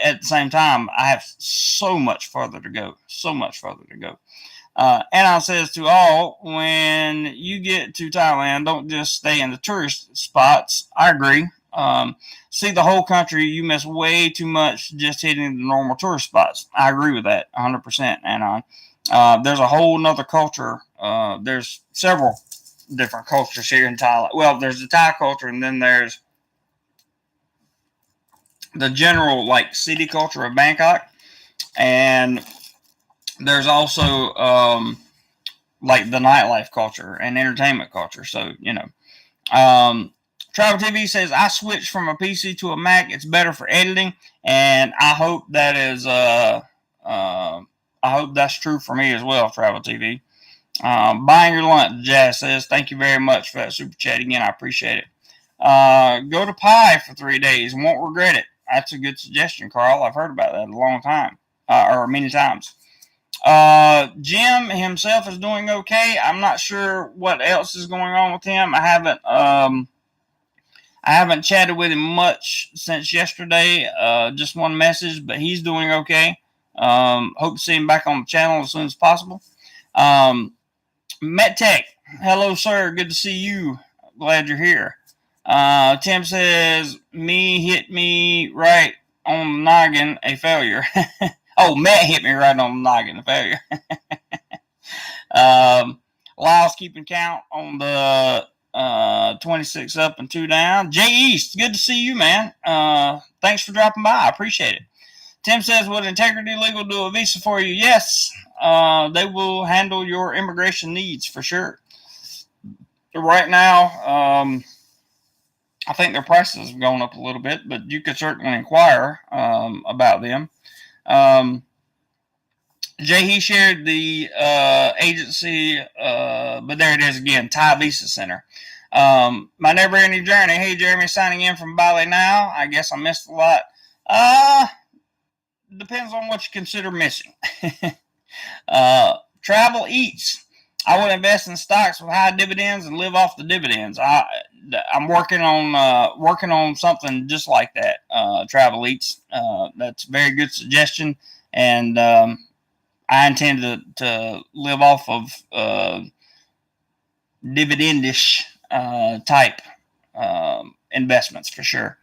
S1: at the same time, I have so much further to go. Anon says to all, when you get to Thailand, don't just stay in the tourist spots. I agree. See the whole country. You miss way too much just hitting the normal tourist spots. I agree with that 100%, Anon. There's a whole nother culture. There's several different cultures here in Thailand. Well, there's the Thai culture, and then there's the general like city culture of Bangkok, and there's also like the nightlife culture and entertainment culture. So Travel TV says I switched from a PC to a Mac. It's better for editing, and I hope that is I hope that's true for me as well. Travel TV. Buying your lunch, Jazz says, thank you very much for that super chat again. I appreciate it. Go to Pi for 3 days and won't regret it. That's a good suggestion, Carl. I've heard about that a long time, or many times. Jim himself is doing okay. I'm not sure what else is going on with him. I haven't chatted with him much since yesterday. Just one message, but he's doing okay. Hope to see him back on the channel as soon as possible. MetTech, hello, sir. Good to see you. Glad you're here. Tim says, hit me right on the noggin, a failure. Oh, Matt hit me right on the noggin, a failure. Lyle's keeping count on the 26 up and 2 down. Jay East, good to see you, man. Thanks for dropping by. I appreciate it. Tim says, would Integrity Legal do a visa for you? Yes. They will handle your immigration needs for sure. Right now, I think their prices have gone up a little bit, but you could certainly inquire about them. Jay, he shared the agency, but there it is again, Thai Visa Center. My Never Ending Journey. Hey, Jeremy, signing in from Bali now. I guess I missed a lot. Depends on what you consider missing. Travel Eats. I would invest in stocks with high dividends and live off the dividends. I'm working on something just like that. Travel Eats. That's a very good suggestion, and I intend to live off of dividendish type investments for sure.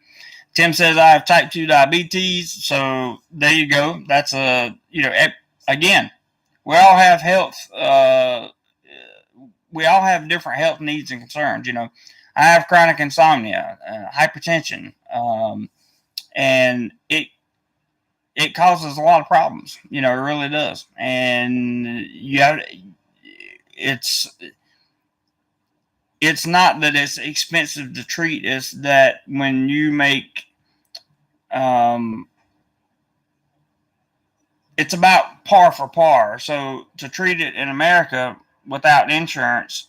S1: Tim says I have type 2 diabetes, so there you go. That's again, we all have health. We all have different health needs and concerns. I have chronic insomnia, hypertension, and it causes a lot of problems. It really does. And it's not that it's expensive to treat. It's that when you make, it's about par for par. So to treat it in America without insurance,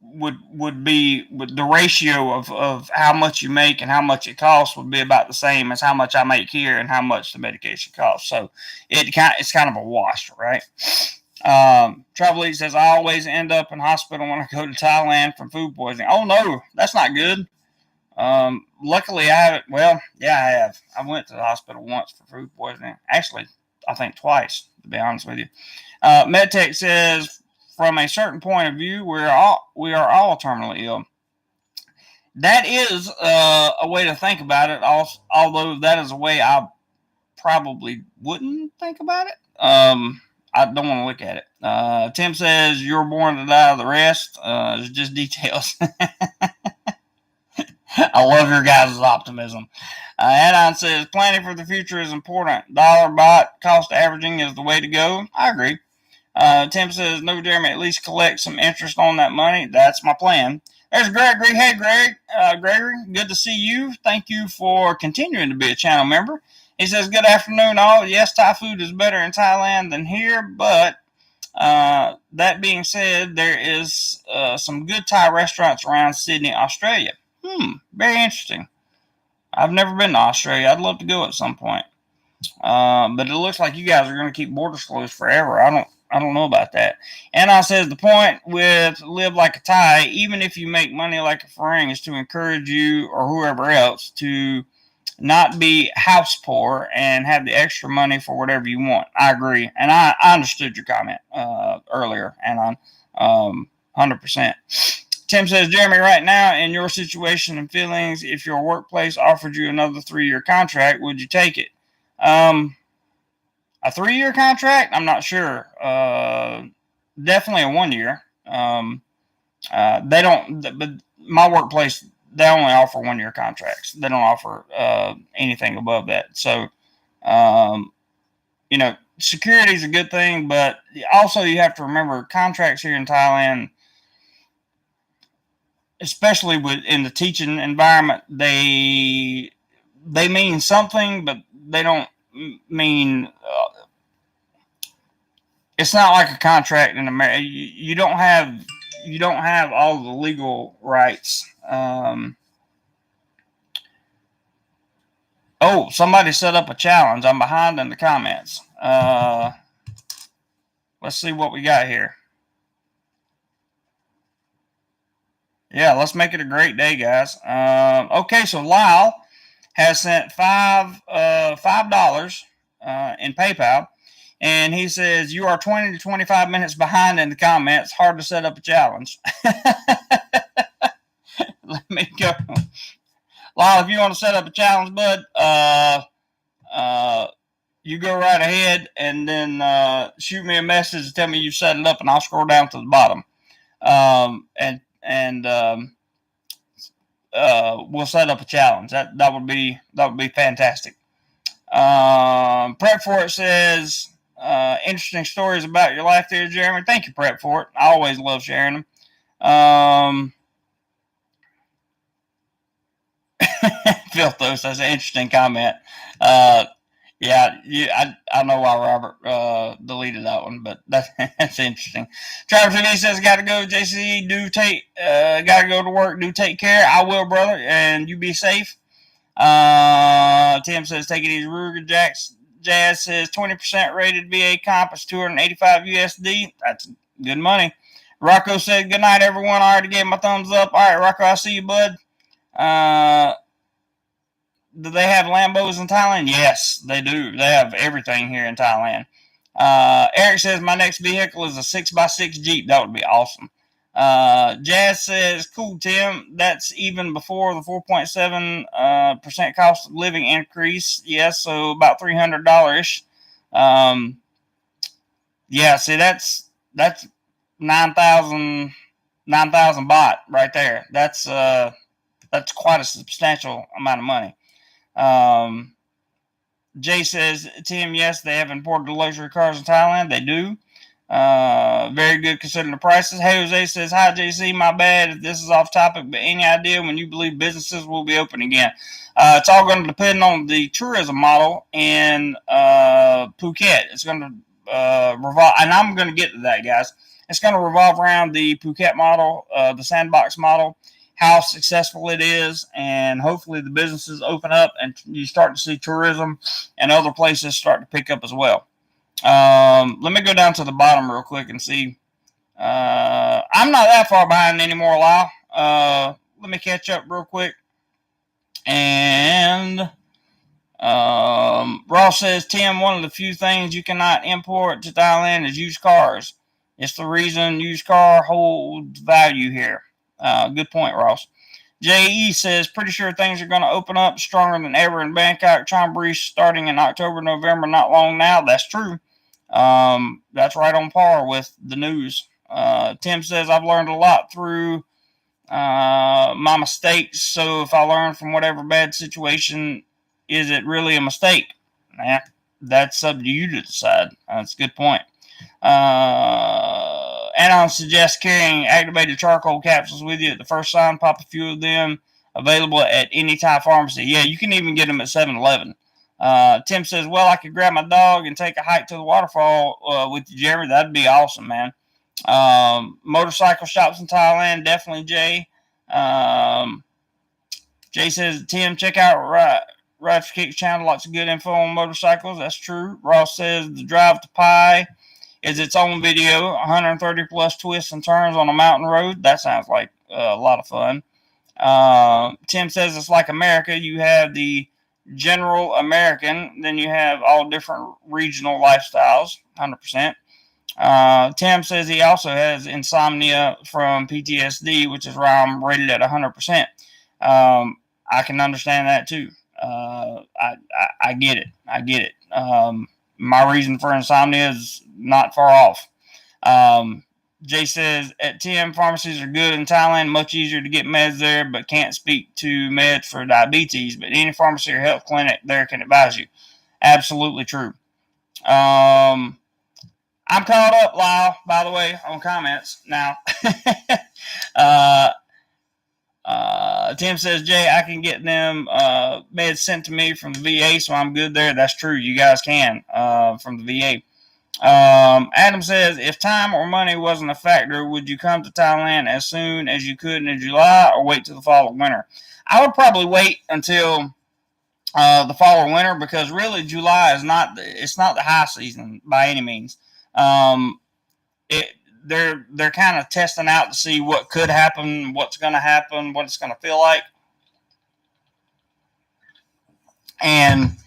S1: would be the ratio of how much you make and how much it costs would be about the same as how much I make here and how much the medication costs. So it's kind of a wash, right? Travel Lead says I always end up in hospital when I go to Thailand from food poisoning. Oh no, that's not good. Luckily I haven't. Well, yeah, I have. I went to the hospital once for food poisoning. Actually, I think twice, to be honest with you. MedTech says, from a certain point of view, we are all terminally ill. That is a way to think about it. Although that is a way I probably wouldn't think about it. I don't want to look at it. Tim says you're born to die. The rest is just details. I love your guys' optimism. Anon says planning for the future is important. Dollar baht cost averaging is the way to go. I agree. Tim says, no, Jeremy, at least collect some interest on that money. That's my plan. There's Gregory. Hey, Gregory, good to see you. Thank you for continuing to be a channel member. He says, good afternoon, all. Yes, Thai food is better in Thailand than here, but that being said, there is some good Thai restaurants around Sydney, Australia. Very interesting. I've never been to Australia. I'd love to go at some point. But it looks like you guys are going to keep borders closed forever. I don't know about that. Anon says the point with live like a Thai, even if you make money like a Farang, is to encourage you or whoever else to not be house poor and have the extra money for whatever you want. I agree, and I understood your comment earlier, Anon, 100%. Tim says, Jeremy, right now, in your situation and feelings, if your workplace offered you another 3-year contract, would you take it? A 3-year contract? I'm not sure. Definitely a 1 year. They don't, but my workplace, they only offer 1-year contracts. They don't offer anything above that. So, security is a good thing, but also you have to remember contracts here in Thailand, especially in the teaching environment, they mean something, but they don't mean. It's not like a contract in America. You don't have all the legal rights. Somebody set up a challenge. I'm behind in the comments. Let's see what we got here. Yeah, let's make it a great day, guys. Okay, so Lyle has sent $5 in PayPal, and he says you are 20 to 25 minutes behind in the comments. Hard to set up a challenge. Let me go, Lyle. If you want to set up a challenge, bud, you go right ahead, and then shoot me a message and tell me you set it up, and I'll scroll down to the bottom. We'll set up a challenge. That would be fantastic. Prep for it says interesting stories about your life there, Jeremy. Thank you, Prep for it. I always love sharing them. Filthos, that's an interesting comment. I know why Robert deleted that one, but that's interesting. Travis TV says, "Got to go, JC. Got to go to work. Do take care. I will, brother, and you be safe." Tim says, "Take it easy, Ruger." Jazz says, 20% rated VA comp is 285 USD. That's good money. Rocco said, "Good night, everyone. I already gave my thumbs up. All right, Rocco, I'll see you, bud." Do they have Lambos in Thailand? Yes, they do. They have everything here in Thailand. Eric says, my next vehicle is a 6x6 Jeep. That would be awesome. Jazz says, cool, Tim. That's even before the 4.7% cost of living increase. Yes, so about $300-ish. See, that's 9,000 baht right there. That's quite a substantial amount of money. Jay says, Tim, yes, they have imported luxury cars in Thailand. They do. Very good considering the prices. Hey, Jose says, hi, JC, my bad if this is off topic, but any idea when you believe businesses will be open again? It's all going to depend on the tourism model in Phuket. It's going to revolve, and I'm going to get to that, guys. It's going to revolve around the Phuket model, the Sandbox model, how successful it is, and hopefully the businesses open up and you start to see tourism and other places start to pick up as well. Let me go down to the bottom real quick and see. I'm not that far behind anymore, Lyle. Let me catch up real quick. And Ross says, Tim, one of the few things you cannot import to Thailand is used cars. It's the reason used car holds value here. Good point, Ross. J.E. says, pretty sure things are going to open up stronger than ever in Bangkok. Chonburi starting in October, November, not long now. That's true. That's right on par with the news. Tim says, I've learned a lot through my mistakes. So if I learn from whatever bad situation, is it really a mistake? Nah, that's up to you to decide. That's a good point. Anon suggests carrying activated charcoal capsules with you at the first sign. Pop a few of them. Available at any Thai pharmacy. Yeah, you can even get them at 7-Eleven. Tim says, well, I could grab my dog and take a hike to the waterfall with you, Jeremy. That'd be awesome, man. Motorcycle shops in Thailand, definitely, Jay. Jay says, Tim, check out Ride for Kicks channel. Lots of good info on motorcycles. That's true. Ross says, the drive to Pi is its own video. 130 plus twists and turns on a mountain road. That sounds like a lot of fun. Tim says, it's like America. You have the general American, then you have all different regional lifestyles. 100%. Tim says he also has insomnia from PTSD, which is why I'm rated at 100%. I can understand that too. I get it. I get it. My reason for insomnia is not far off. Jay says, at TM, pharmacies are good in Thailand, much easier to get meds there, but can't speak to meds for diabetes. But any pharmacy or health clinic there can advise you. Absolutely true. I'm caught up, Lyle, by the way, on comments now. Tim says, Jay, I can get them meds sent to me from the VA, so I'm good there. That's true. You guys can from the VA. Adam says, if time or money wasn't a factor, would you come to Thailand as soon as you could in July or wait till the following winter? I would probably wait until the fall or winter, because really July is not the high season by any means. They're kind of testing out to see what could happen, what's going to happen, what it's going to feel like, and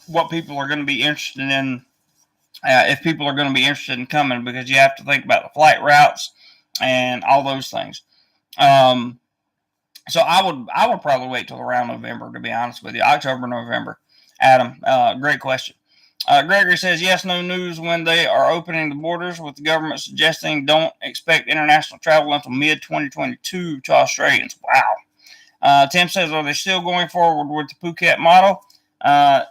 S1: what people are going to be interested in. If people are going to be interested in coming, because you have to think about the flight routes and all those things. So I would probably wait till around November, to be honest with you. October, November. Adam, great question. Gregory says, yes, no news when they are opening the borders, with the government suggesting don't expect international travel until mid-2022 to Australians. Wow. Tim says, are they still going forward with the Phuket model?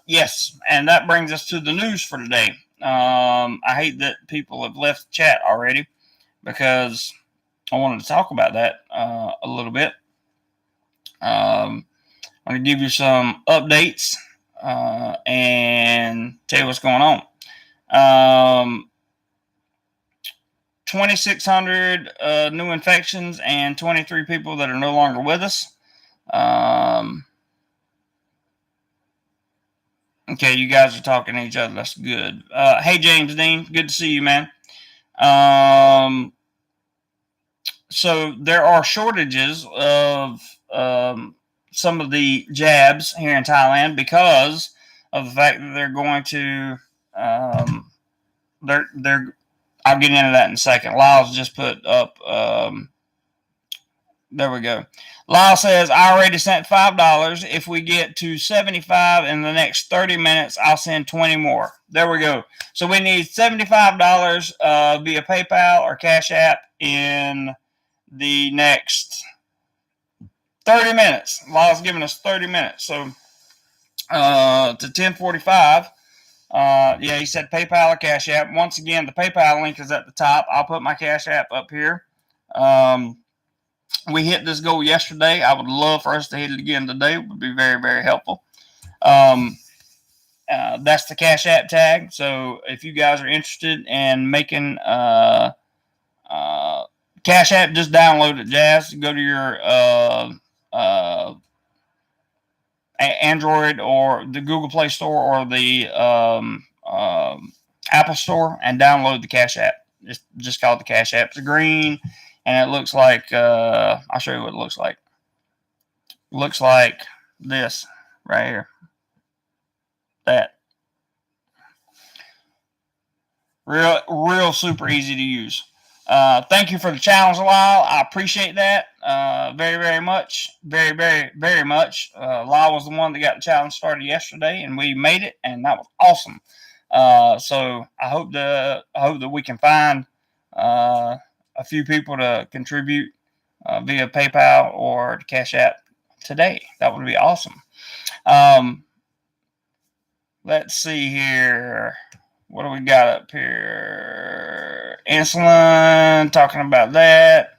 S1: Yes, and that brings us to the news for today. I hate that people have left the chat already, because I wanted to talk about that a little bit. I'm going to give you some updates and tell you what's going on. 2,600 new infections and 23 people that are no longer with us. Okay, you guys are talking to each other. That's good. Hey, James Dean, good to see you, man. So there are shortages of some of the jabs here in Thailand because of the fact that they're going to they're I'll get into that in a second. Lyle's just put up there we go. Lyle says, I already sent $5. If we get to 75 in the next 30 minutes, I'll send 20 more. There we go. So we need $75 via PayPal or Cash App in the next 30 minutes. Lyle's giving us 30 minutes. So to 10:45. Yeah, he said PayPal or Cash App. Once again, the PayPal link is at the top. I'll put my Cash App up here. We hit this goal yesterday. I would love for us to hit it again today. It would be very, very helpful. That's the Cash App tag. So if you guys are interested in making Cash App, just download it, Jazz. Go to your Android or the Google Play Store or the Apple Store and download the Cash App. Just call it the Cash App. It's green. And it looks like, I'll show you what it looks like. It looks like this right here. That. Real super easy to use. Thank you for the challenge, Lyle. I appreciate that very, very much. Very, very, very much. Lyle was the one that got the challenge started yesterday, and we made it, and that was awesome. So I hope that we can find a few people to contribute via PayPal or Cash App today. That would be awesome. Let's see here. What do we got up here? Insulin, talking about that.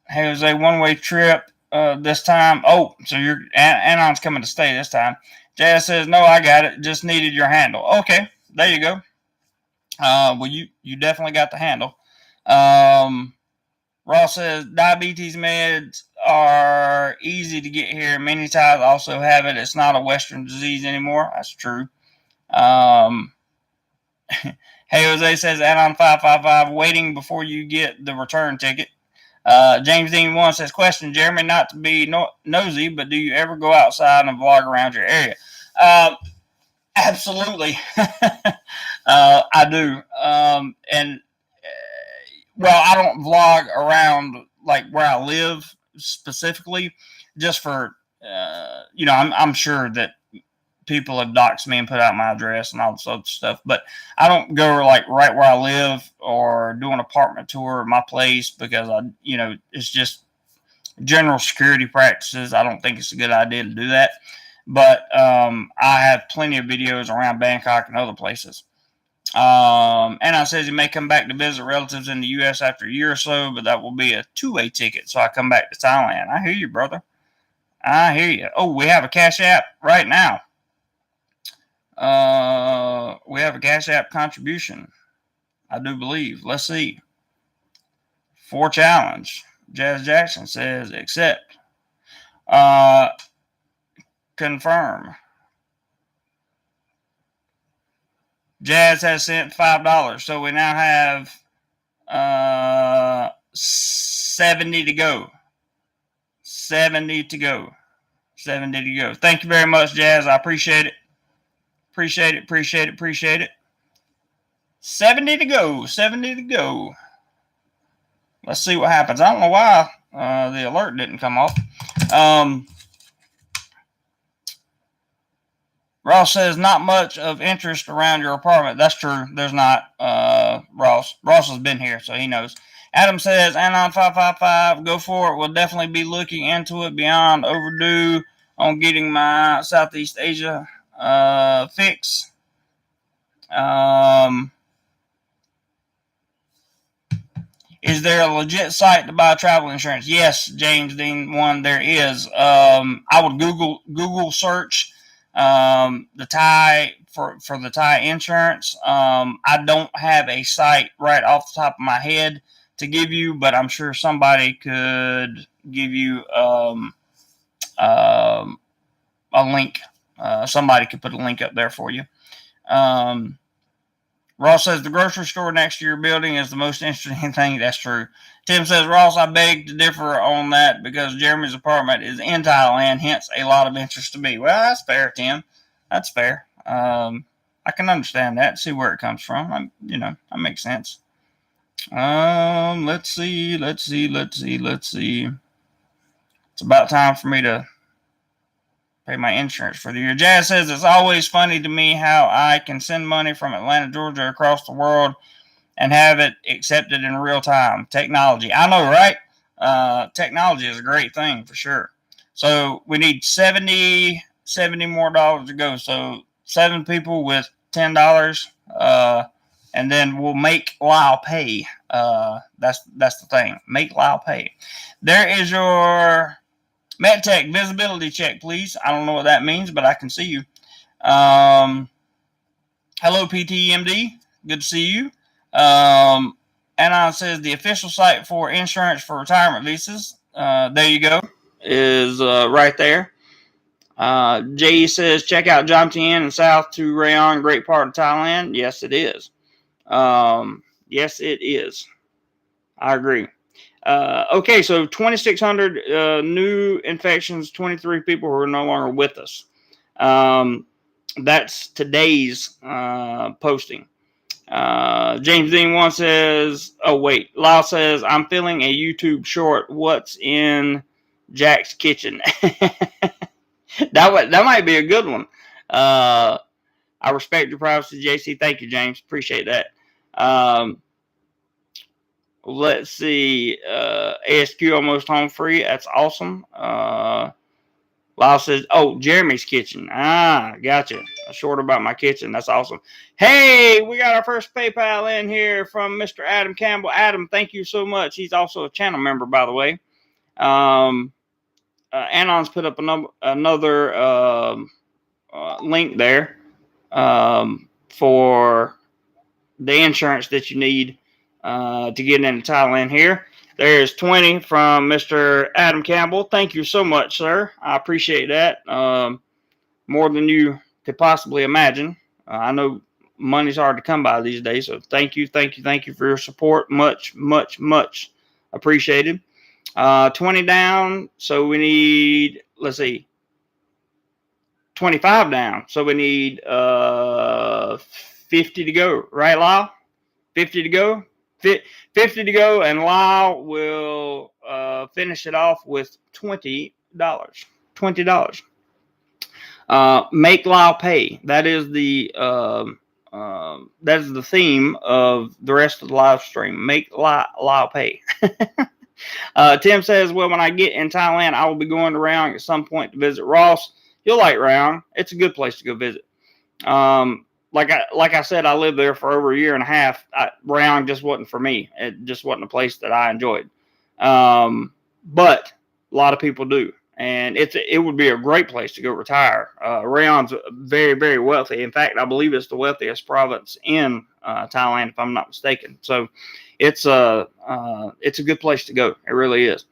S1: Hey, it was a one-way trip this time. Oh, so Anon's coming to stay this time. Jazz says, no, I got it. Just needed your handle. Okay, there you go. Well, you definitely got the handle. Ross says, diabetes meds are easy to get here. Many times also have it. It's not a Western disease anymore. That's true. Hey, Jose says, add on 555, waiting before you get the return ticket. James Dean 1 says, question, Jeremy, not to be nosy, but do you ever go outside and vlog around your area? Absolutely. I do. Well, I don't vlog around like where I live specifically, just for, I'm sure that people have doxed me and put out my address and all this other stuff, but I don't go like right where I live or do an apartment tour of my place because it's just general security practices. I don't think it's a good idea to do that. But I have plenty of videos around Bangkok and other places. Anon says he may come back to visit relatives in the U.S. after a year or so, but that will be a two-way ticket, so I come back to Thailand. I hear you, brother. I hear you. Oh, we have a Cash App right now. We have a Cash App contribution, I do believe. Let's see. For challenge. Jazz Jackson says accept. Confirm. Jazz has sent $5, so we now have 70 to go. 70 to go. 70 to go. Thank you very much, Jazz. I appreciate it. Appreciate it. 70 to go. 70 to go. Let's see what happens. I don't know why the alert didn't come off. Ross says, not much of interest around your apartment. That's true. There's not, Ross. Ross has been here, so he knows. Adam says, Anon555, go for it. We'll definitely be looking into it beyond overdue on getting my Southeast Asia fix. Is there a legit site to buy travel insurance? Yes, James Dean 1, there is. I would Google search the Thai for the Thai insurance. I don't have a site right off the top of my head to give you, but I'm sure somebody could give you a link. Somebody could put a link up there for you. Ross says the grocery store next to your building is the most interesting thing. That's true. Tim says, Ross, I beg to differ on that because Jeremy's apartment is in Thailand, hence a lot of interest to me. Well, that's fair, Tim. That's fair. I can understand that. See where it comes from. That makes sense. Let's see. It's about time for me to pay my insurance for the year. Jazz says, it's always funny to me how I can send money from Atlanta, Georgia across the world and have it accepted in real time. Technology. I know, right? Technology is a great thing for sure. So we need 70 more dollars to go. So 7 people with $10, and then we'll make Lyle pay. That's the thing. Make Lyle pay. There is your MedTech visibility check, please. I don't know what that means, but I can see you. Hello, PTMD. Good to see you. Anon says the official site for insurance for retirement visas. There you go. Is right there. Jay says check out Jomtien and south to Rayong, great part of Thailand. Yes, it is. Yes, it is. I agree. Okay, so 2,600 new infections, 23 people who are no longer with us. That's today's posting. James Dean 1 says, Lyle says, I'm filming a YouTube short. What's in Jack's kitchen? That might be a good one. I respect your privacy, JC. Thank you, James. Appreciate that. Let's see. ASQ almost home free. That's awesome. Lyle says, Jeremy's kitchen. Gotcha. Short about my kitchen. That's awesome. Hey, we got our first PayPal in here from Mr. Adam Campbell. Adam, thank you so much. He's also a channel member, by the way. Anon's put up another link there for the insurance that you need to get into Thailand here. There's 20 from Mr. Adam Campbell. Thank you so much, sir. I appreciate that. More than you could possibly imagine. I know money's hard to come by these days, so thank you for your support. Much appreciated. 20 down, so we need, let's see, 25 down, so we need 50 to go, right, Lyle? 50 to go. 50 to go, and Lyle will finish it off with $20. $20. Make Lyle pay. That is the theme of the rest of the live stream. Make Lyle pay. Tim says, well, when I get in Thailand, I will be going to Rayong at some point to visit Ross. You'll like Rayong. It's a good place to go visit. Like I said, I lived there for over a year and a half. Rayong just wasn't for me. It just wasn't a place that I enjoyed. But a lot of people do. And it would be a great place to go retire. Rayong's very, very wealthy. In fact, I believe it's the wealthiest province in Thailand, if I'm not mistaken. So it's a good place to go. It really is.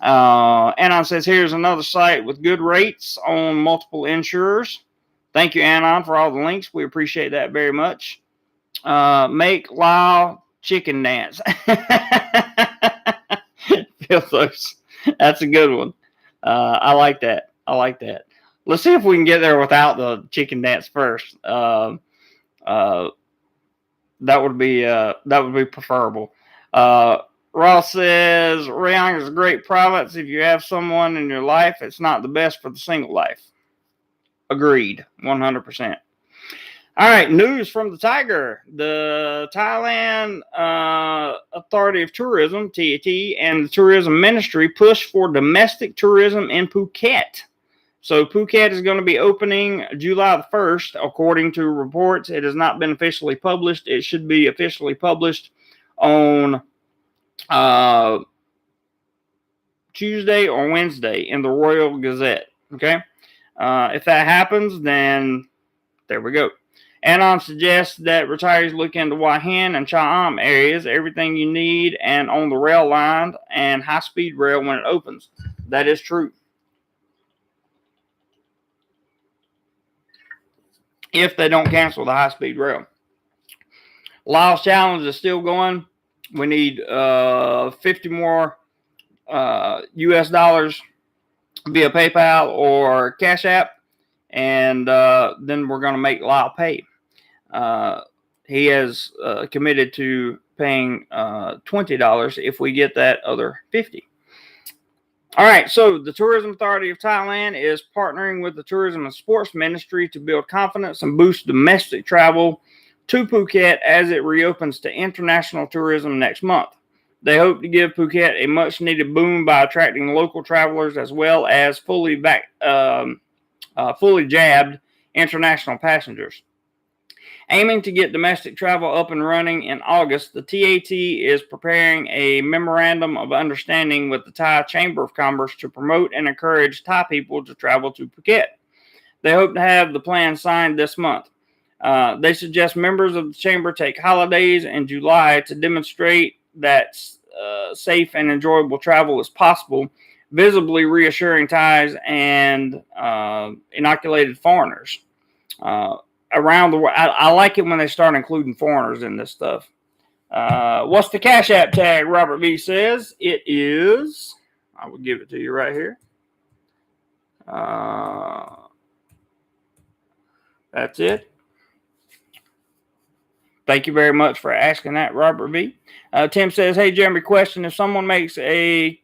S1: Anon says, here's another site with good rates on multiple insurers. Thank you, Anon, for all the links. We appreciate that very much. Make Lyle chicken dance. Feel those. That's a good one. I like that. Let's see if we can get there without the chicken dance first. That would be preferable. Ross says Rayong is a great province. If you have someone in your life, it's not the best for the single life. Agreed, 100%. All right, news from the Tiger. The Thailand Authority of Tourism, TAT, and the Tourism Ministry push for domestic tourism in Phuket. So Phuket is going to be opening July the 1st, according to reports. It has not been officially published. It should be officially published on Tuesday or Wednesday in the Royal Gazette. Okay? If that happens, then there we go. Anon suggests that retirees look into Hua Hin and Cha Am areas, everything you need, and on the rail line and high-speed rail when it opens. That is true. If they don't cancel the high-speed rail. Lyle's challenge is still going. We need 50 more US dollars via PayPal or Cash App, and then we're going to make Lyle pay. He has committed to paying $20 if we get that other 50. All right, so the Tourism Authority of Thailand is partnering with the Tourism and Sports Ministry to build confidence and boost domestic travel to Phuket as it reopens to international tourism next month. They hope to give Phuket a much-needed boom by attracting local travelers as well as fully jabbed international passengers. Aiming to get domestic travel up and running in August, the TAT is preparing a memorandum of understanding with the Thai Chamber of Commerce to promote and encourage Thai people to travel to Phuket. They hope to have the plan signed this month. They suggest members of the Chamber take holidays in July to demonstrate that safe and enjoyable travel is possible, visibly reassuring Thais and inoculated foreigners. Around the world. I like it when they start including foreigners in this stuff. What's the Cash App tag? Robert V says it is. I will give it to you right here. That's it. Thank you very much for asking that, Robert V. Tim says, hey, Jeremy, question. If someone makes we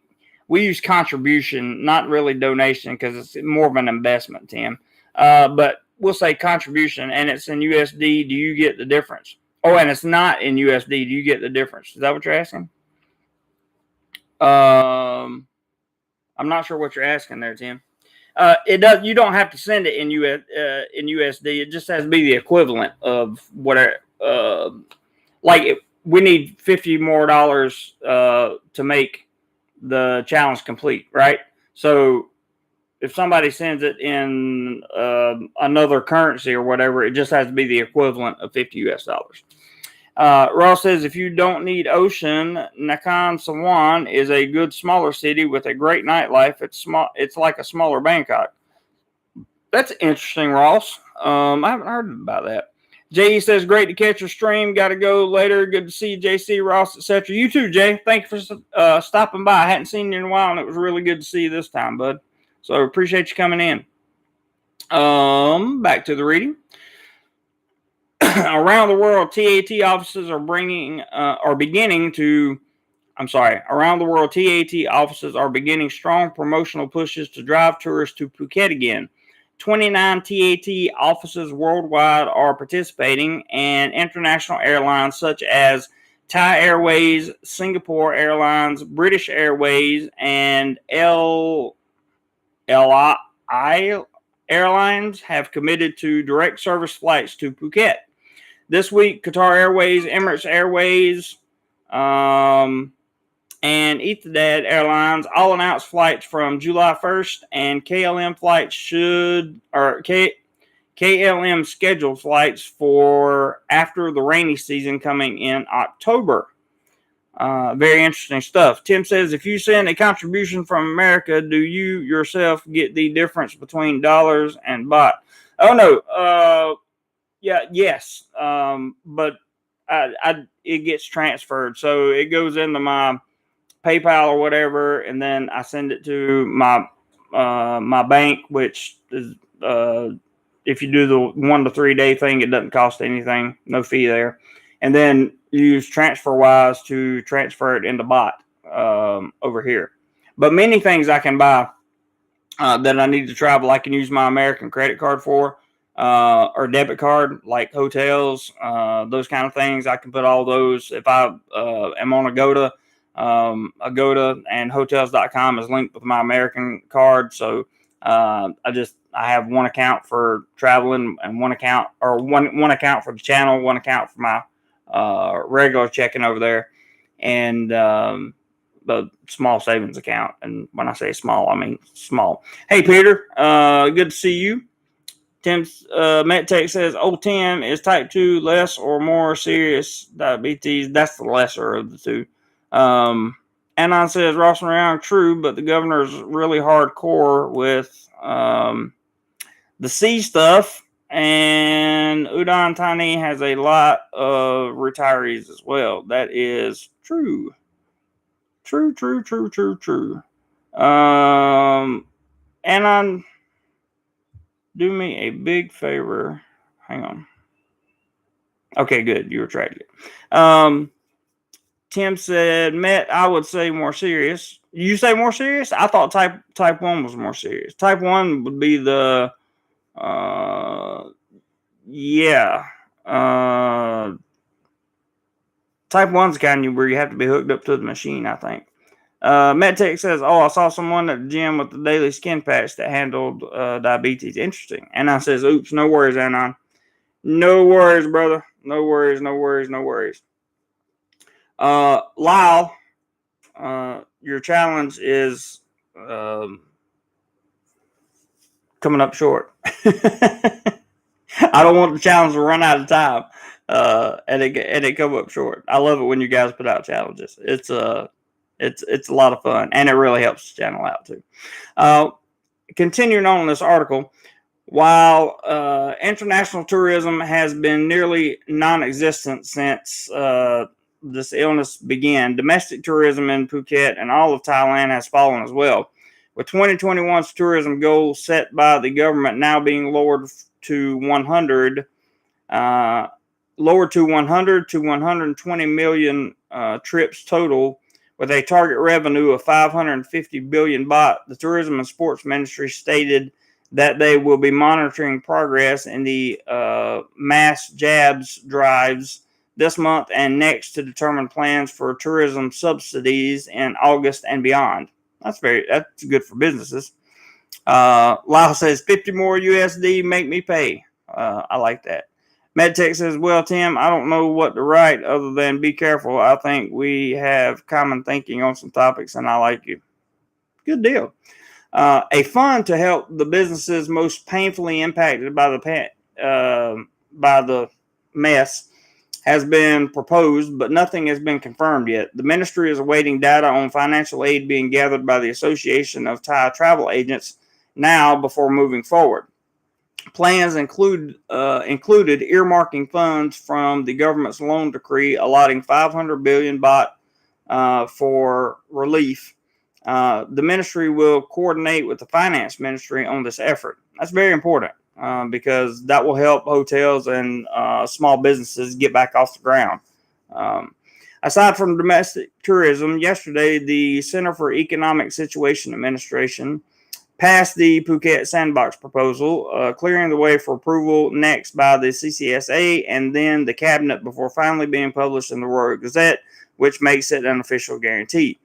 S1: use contribution, not really donation because it's more of an investment, Tim. But we'll say contribution, and it's in USD. Do you get the difference? Oh, and it's not in USD. Do you get the difference? Is that what you're asking? I'm not sure what you're asking there, Tim. It does. You don't have to send it in USD. It just has to be the equivalent of whatever. We need $50 more to make the challenge complete, right? So if somebody sends it in another currency or whatever, it just has to be the equivalent of $50 US. Ross says, if you don't need ocean, Nakhon Sawan is a good smaller city with a great nightlife. It's small. It's like a smaller Bangkok. That's interesting, Ross. I haven't heard about that. Jay says, great to catch your stream. Got to go later. Good to see you, JC, Ross, etc. You too, Jay. Thank you for stopping by. I hadn't seen you in a while, and it was really good to see you this time, bud. So appreciate you coming in. Back to the reading. Around the world, TAT offices are Around the world, TAT offices are beginning strong promotional pushes to drive tourists to Phuket again. 29 TAT offices worldwide are participating, and international airlines such as Thai Airways, Singapore Airlines, British Airways, and LLI Airlines have committed to direct service flights to Phuket. This week, Qatar Airways, Emirates Airways, and Etihad Airlines all announced flights from July 1st, and KLM scheduled flights for after the rainy season coming in October. Very interesting stuff. Tim says, if you send a contribution from America, do you yourself get the difference between dollars and baht? Oh, no. Yes. But it gets transferred. So it goes into my PayPal or whatever, and then I send it to my bank, which is if you do the 1 to 3 day thing, it doesn't cost anything, no fee there, and then use TransferWise to transfer it into baht over here. But many things I can buy that I need to travel, I can use my American credit card for or debit card, like hotels, those kind of things. I can put all those if I am on Agoda. Agoda and hotels.com is linked with my American card. So I have one account for traveling and one account for the channel, one account for my regular checking over there, and the small savings account. And when I say small, I mean small. Hey, Peter, good to see you. Tim's MedTech says, Tim, is type 2 less or more serious diabetes? That's the lesser of the two. Anon says, Ross and Round, true, but the governor's really hardcore with the C stuff, and Udon Thani has a lot of retirees as well. That is true. True. Anon, do me a big favor. Hang on. Okay, good. You retracted it. Tim said, Matt, I would say more serious. You say more serious? I thought type 1 was more serious. Type 1 would be the, type 1's the kind where you have to be hooked up to the machine, I think. MedTech says, I saw someone at the gym with the daily skin patch that handled diabetes. Interesting. Anon says, oops, no worries, Anon. No worries, brother. No worries. Lyle, your challenge is coming up short. I don't want the challenge to run out of time and it come up short. I love it when you guys put out challenges. It's a lot of fun, and it really helps the channel out too. Continuing on this article, while international tourism has been nearly non-existent since this illness began, domestic tourism in Phuket and all of Thailand has fallen as well, with 2021's tourism goal set by the government now being lowered to 100 to 120 million trips total, with a target revenue of 550 billion baht. The Tourism and Sports Ministry stated that they will be monitoring progress in the mass jabs drives this month and next to determine plans for tourism subsidies in August and beyond. That's good for businesses. Lyle says 50 more USD make me pay. I like that. MedTech says, well, Tim, I don't know what to write other than be careful. I think we have common thinking on some topics, and I like you. Good deal. A fund to help the businesses most painfully impacted by the mess has been proposed, but nothing has been confirmed yet. The ministry is awaiting data on financial aid being gathered by the Association of Thai Travel Agents now before moving forward. Plans included earmarking funds from the government's loan decree allotting 500 billion baht for relief. The ministry will coordinate with the finance ministry on this effort. That's very important because that will help hotels and small businesses get back off the ground. Aside from domestic tourism, yesterday the Center for Economic Situation Administration passed the Phuket Sandbox proposal, clearing the way for approval next by the CCSA and then the cabinet before finally being published in the Royal Gazette, which makes it an official guarantee.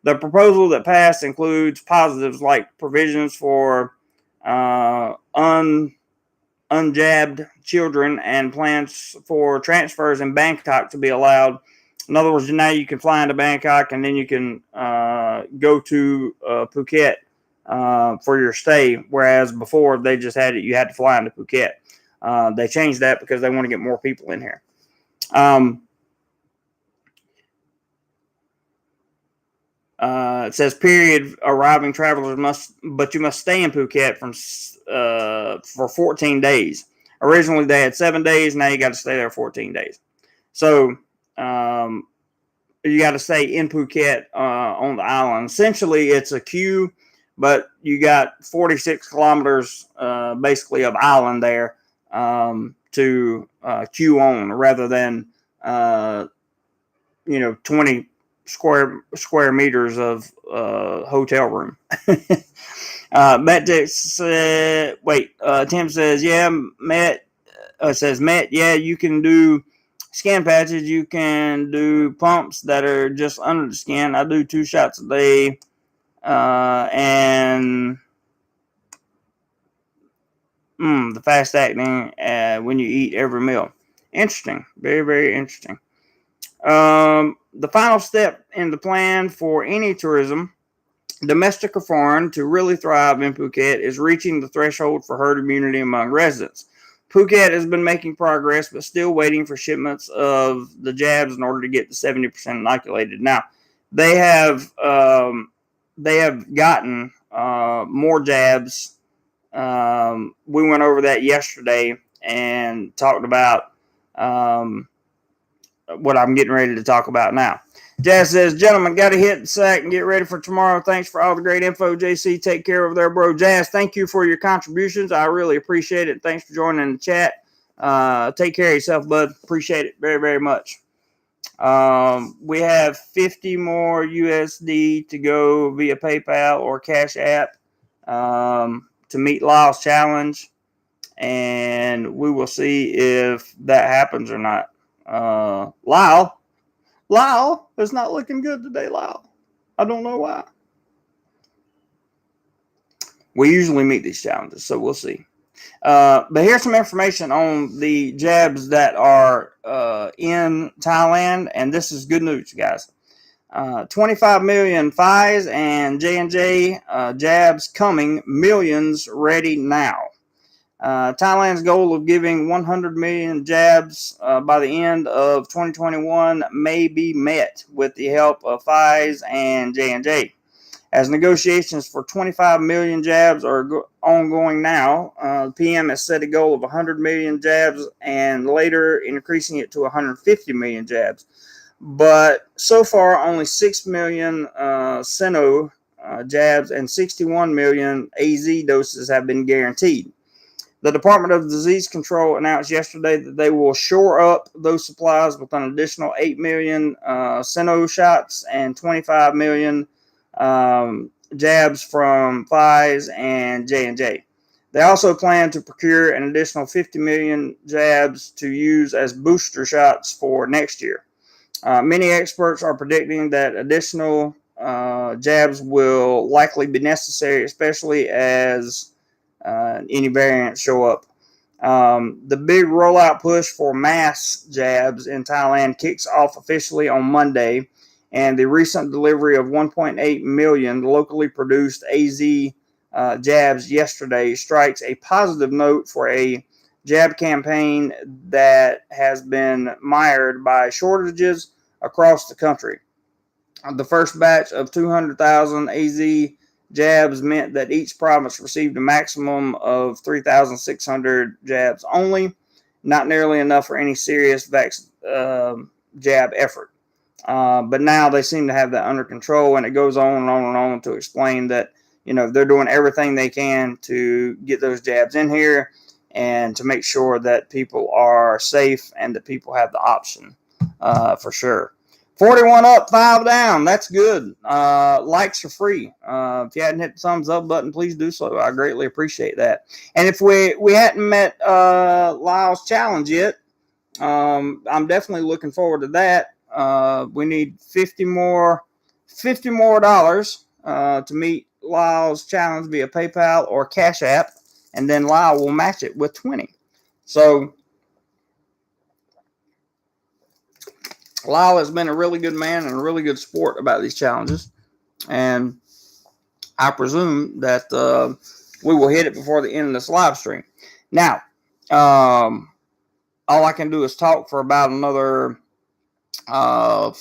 S1: The proposal that passed includes positives like provisions for unjabbed children and plans for transfers in Bangkok to be allowed. In other words, now you can fly into Bangkok and then you can go to Phuket for your stay, whereas before they just had it, you had to fly into Phuket. They changed that because they want to get more people in here. It says, period, arriving travelers you must stay in Phuket for 14 days. Originally, they had 7 days. Now you got to stay there 14 days. So you got to stay in Phuket on the island. Essentially, it's a queue, but you got 46 kilometers basically of island there to queue on rather than 20 square meters of hotel room. Tim says, yeah, Matt says, Matt, yeah, you can do skin patches. You can do pumps that are just under the skin. I do 2 shots a day. And the fast acting when you eat every meal. Interesting. Very, very interesting. The final step in the plan for any tourism, domestic or foreign, to really thrive in Phuket is reaching the threshold for herd immunity among residents. Phuket has been making progress, but still waiting for shipments of the jabs in order to get to 70% inoculated. Now, they have gotten more jabs. We went over that yesterday and talked about what I'm getting ready to talk about now. Jazz says, gentlemen, got to hit the sack and get ready for tomorrow. Thanks for all the great info, JC. Take care over there, bro. Jazz, thank you for your contributions. I really appreciate it. Thanks for joining the chat. Take care of yourself, bud. Appreciate it very, very much. We have 50 more USD to go via PayPal or Cash App to meet Lyle's challenge, and we will see if that happens or not. Lyle is not looking good today, Lyle. I don't know why. We usually meet these challenges, so we'll see. But here's some information on the jabs that are in Thailand, and this is good news, guys. 25 million Pfizer and J&J jabs coming, millions ready now. Thailand's goal of giving 100 million jabs by the end of 2021 may be met with the help of Pfizer and J&J. As negotiations for 25 million jabs are ongoing now, the PM has set a goal of 100 million jabs and later increasing it to 150 million jabs. But so far, only 6 million Sino jabs and 61 million AZ doses have been guaranteed. The Department of Disease Control announced yesterday that they will shore up those supplies with an additional 8 million Sino shots and 25 million jabs from Pfizer and J&J. They also plan to procure an additional 50 million jabs to use as booster shots for next year. Many experts are predicting that additional jabs will likely be necessary, especially as any variants show up. The big rollout push for mass jabs in Thailand kicks off officially on Monday, and the recent delivery of 1.8 million locally produced AZ jabs yesterday strikes a positive note for a jab campaign that has been mired by shortages across the country. The first batch of 200,000 AZ jabs meant that each province received a maximum of 3,600 jabs only, not nearly enough for any serious jab effort. But now they seem to have that under control, and it goes on and on and on to explain that, they're doing everything they can to get those jabs in here and to make sure that people are safe and that people have the option for sure. 41 up, 5 down. That's good. Likes are free. If you hadn't hit the thumbs up button, please do so. I greatly appreciate that. And if we hadn't met Lyle's challenge yet, I'm definitely looking forward to that. We need $50 more dollars to meet Lyle's challenge via PayPal or Cash App, and then Lyle will match it with 20. So Lyle has been a really good man and a really good sport about these challenges, and I presume that we will hit it before the end of this live stream. Now, all I can do is talk for about another 5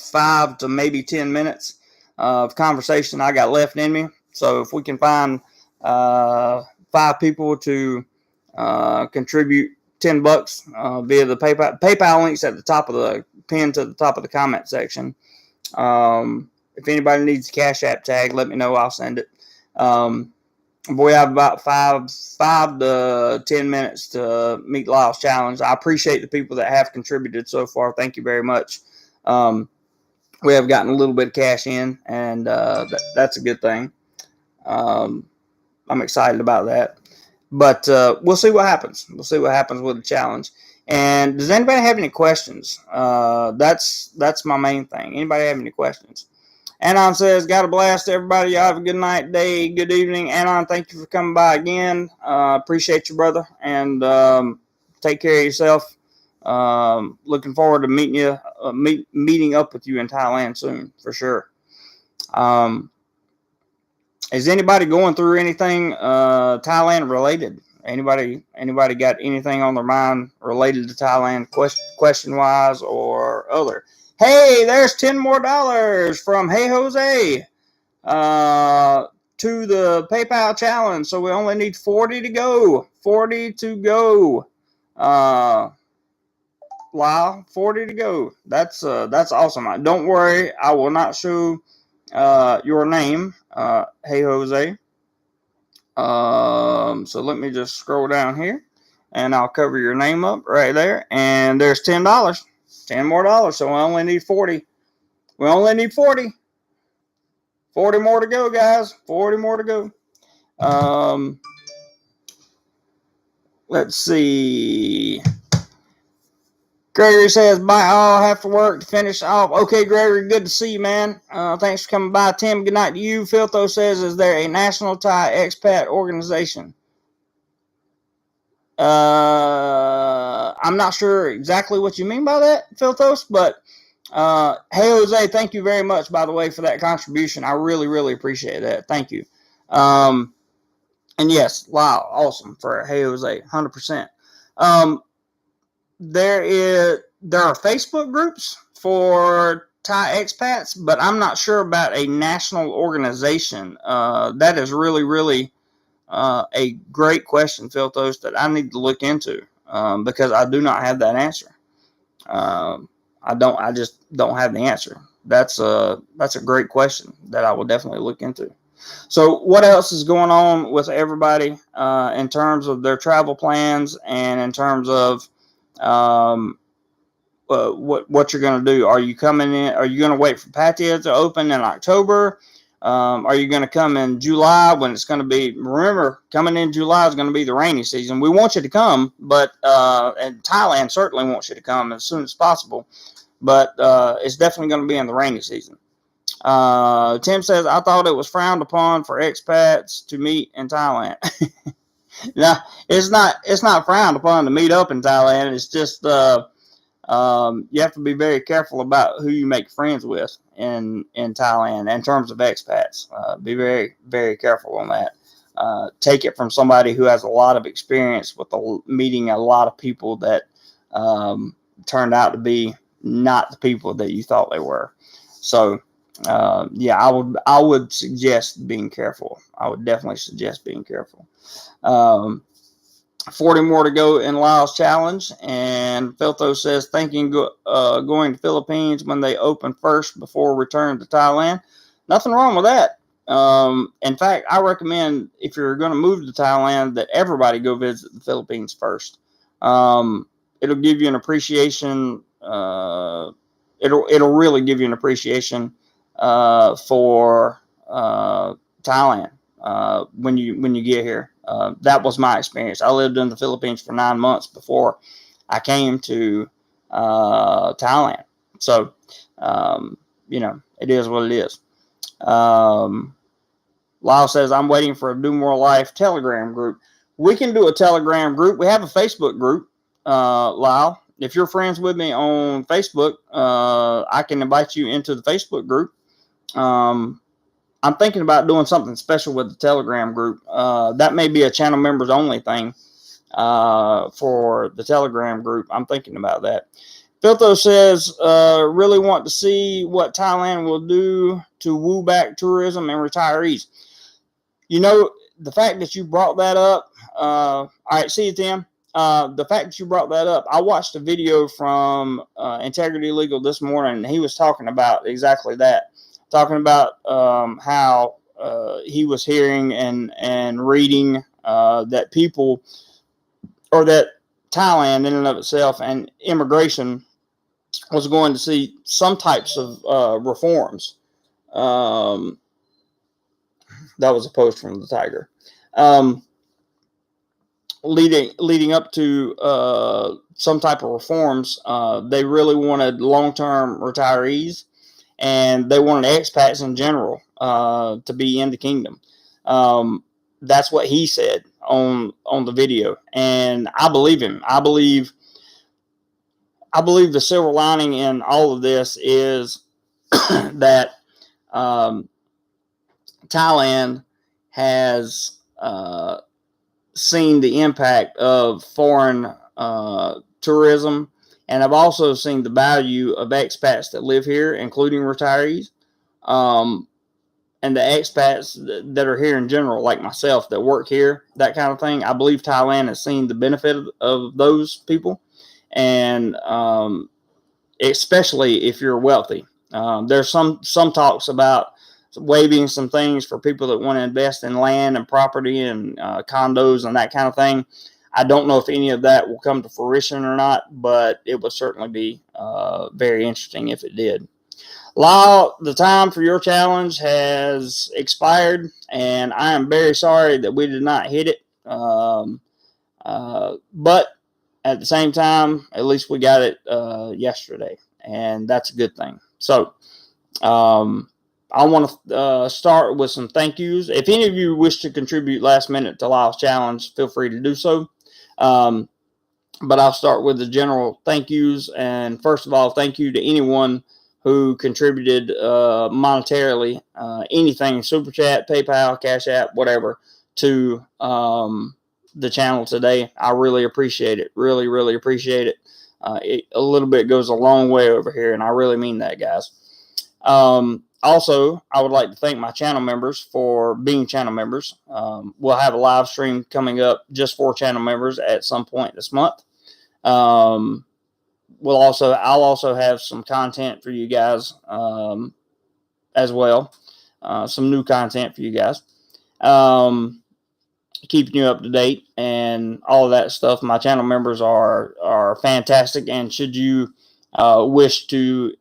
S1: to maybe 10 minutes of conversation I got left in me. So if we can find 5 people to contribute $10 via the PayPal links at the top of the pin to the top of the comment section. If anybody needs a Cash App tag, let me know. I'll send it. We have about 5 to 10 minutes to meet Lyle's challenge. I appreciate the people that have contributed so far. Thank you very much. We have gotten a little bit of cash in, and that's a good thing. I'm excited about that. But we'll see what happens. We'll see what happens with the challenge. And does anybody have any questions? That's my main thing. Anybody have any questions? Anon says, got a blast, everybody. Y'all have a good night, day, good evening. Anon, thank you for coming by again. Appreciate you, brother. And take care of yourself. Looking forward to meeting up with you in Thailand soon, for sure. Is anybody going through anything Thailand related? Anybody got anything on their mind related to Thailand, question wise or other? Hey, there's $10 more from Hey Jose to the PayPal challenge. So we only need 40 to go. 40 to go. Lyle, 40 to go. That's awesome. Don't worry, I will not show your name, Hey Jose. So let me just scroll down here, and I'll cover your name up right there. And there's $10, $10 more. So we only need 40. We only need 40. 40 more to go, guys. 40 more to go. Let's see. Gregory says, bye, I'll have to work to finish off. Okay, Gregory, good to see you, man. Thanks for coming by. Tim, good night to you. Philtho says, is there a national Thai expat organization? I'm not sure exactly what you mean by that, Philthos, but hey, Jose, thank you very much, by the way, for that contribution. I really, really appreciate that. Thank you. And yes, wow, awesome for Hey, Jose, 100%. There are Facebook groups for Thai expats, but I'm not sure about a national organization. That is really, really a great question, Philthos, that I need to look into because I do not have that answer. I just don't have the answer. That's a great question that I will definitely look into. So what else is going on with everybody in terms of their travel plans and in terms of what you're going to do? Are you coming in? Are you going to wait for Pattaya to open in October? Are you going to come in July when it's going to be? Remember, coming in July is going to be the rainy season. We want you to come, but and Thailand certainly wants you to come as soon as possible. But it's definitely going to be in the rainy season. Tim says, I thought it was frowned upon for expats to meet in Thailand. No, it's not frowned upon to meet up in Thailand. It's just you have to be very careful about who you make friends with in Thailand in terms of expats. Be very, very careful on that. take it from somebody who has a lot of experience with meeting a lot of people that turned out to be not the people that you thought they were. So, yeah, I would suggest being careful. I would definitely suggest being careful. 40 more to go in Lyle's challenge, and Filtho says thinking going to Philippines when they open first before return to Thailand. Nothing wrong with that. In fact, I recommend if you're going to move to Thailand that everybody go visit the Philippines first. It'll give you an appreciation. It'll really give you an appreciation for Thailand when you get here. That was my experience. I lived in the Philippines for 9 months before I came to Thailand. So, it is what it is. Lyle says, I'm waiting for a DoMoreLife Telegram group. We can do a Telegram group. We have a Facebook group, Lyle. If you're friends with me on Facebook, I can invite you into the Facebook group. I'm thinking about doing something special with the Telegram group. That may be a channel members only thing for the Telegram group. I'm thinking about that. Filtho says, really want to see what Thailand will do to woo back tourism and retirees. The fact that you brought that up, all right, see you, Tim. The fact that you brought that up, I watched a video from Integrity Legal this morning, and he was talking about exactly that. Talking about how he was hearing and reading that people, or that Thailand in and of itself and immigration was going to see some types of reforms. That was a post from the Tiger. Leading up to some type of reforms, they really wanted long-term retirees, and they wanted expats in general to be in the kingdom. That's what he said on the video, and I believe him. I believe the silver lining in all of this is that Thailand has seen the impact of foreign tourism, and I've also seen the value of expats that live here, including retirees, and the expats that are here in general, like myself, that work here, that kind of thing. I believe Thailand has seen the benefit of those people, and especially if you're wealthy. There's some talks about waiving some things for people that want to invest in land and property and condos and that kind of thing. I don't know if any of that will come to fruition or not, but it would certainly be very interesting if it did. Lyle, the time for your challenge has expired, and I am very sorry that we did not hit it. But at the same time, at least we got it yesterday, and that's a good thing. So, I want to start with some thank yous. If any of you wish to contribute last minute to Lyle's challenge, feel free to do so. But I'll start with the general thank yous. And first of all, thank you to anyone who contributed monetarily, anything, Super Chat, PayPal, Cash App, whatever, to the channel today. I really appreciate it. Really, really appreciate it. A little bit goes a long way over here, and I really mean that, guys. Also, I would like to thank my channel members for being channel members. We'll have a live stream coming up just for channel members at some point this month. I'll also have some content for you guys as well. Some new content for you guys. Keeping you up to date and all of that stuff. My channel members are fantastic, and should you wish to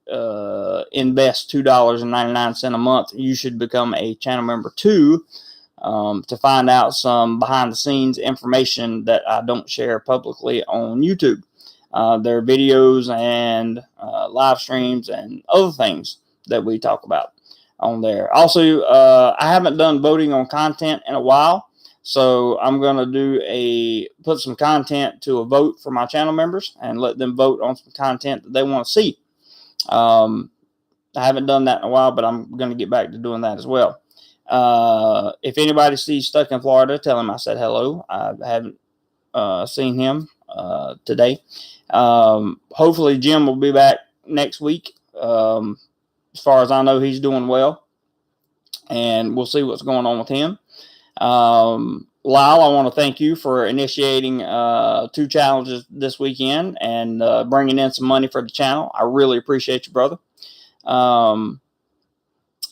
S1: invest $2.99 a month, you should become a channel member too, to find out some behind the scenes information that I don't share publicly on YouTube. There are videos and live streams and other things that we talk about on there. Also, I haven't done voting on content in a while, so I'm going to put some content to a vote for my channel members and let them vote on some content that they want to see. I haven't done that in a while, but I'm going to get back to doing that as well. If anybody sees Stuck in Florida, tell him I said hello. I haven't seen him today. Hopefully Jim will be back next week. As far as I know, he's doing well, and we'll see what's going on with him. Lyle, I want to thank you for initiating 2 challenges this weekend and bringing in some money for the channel. I really appreciate you, brother.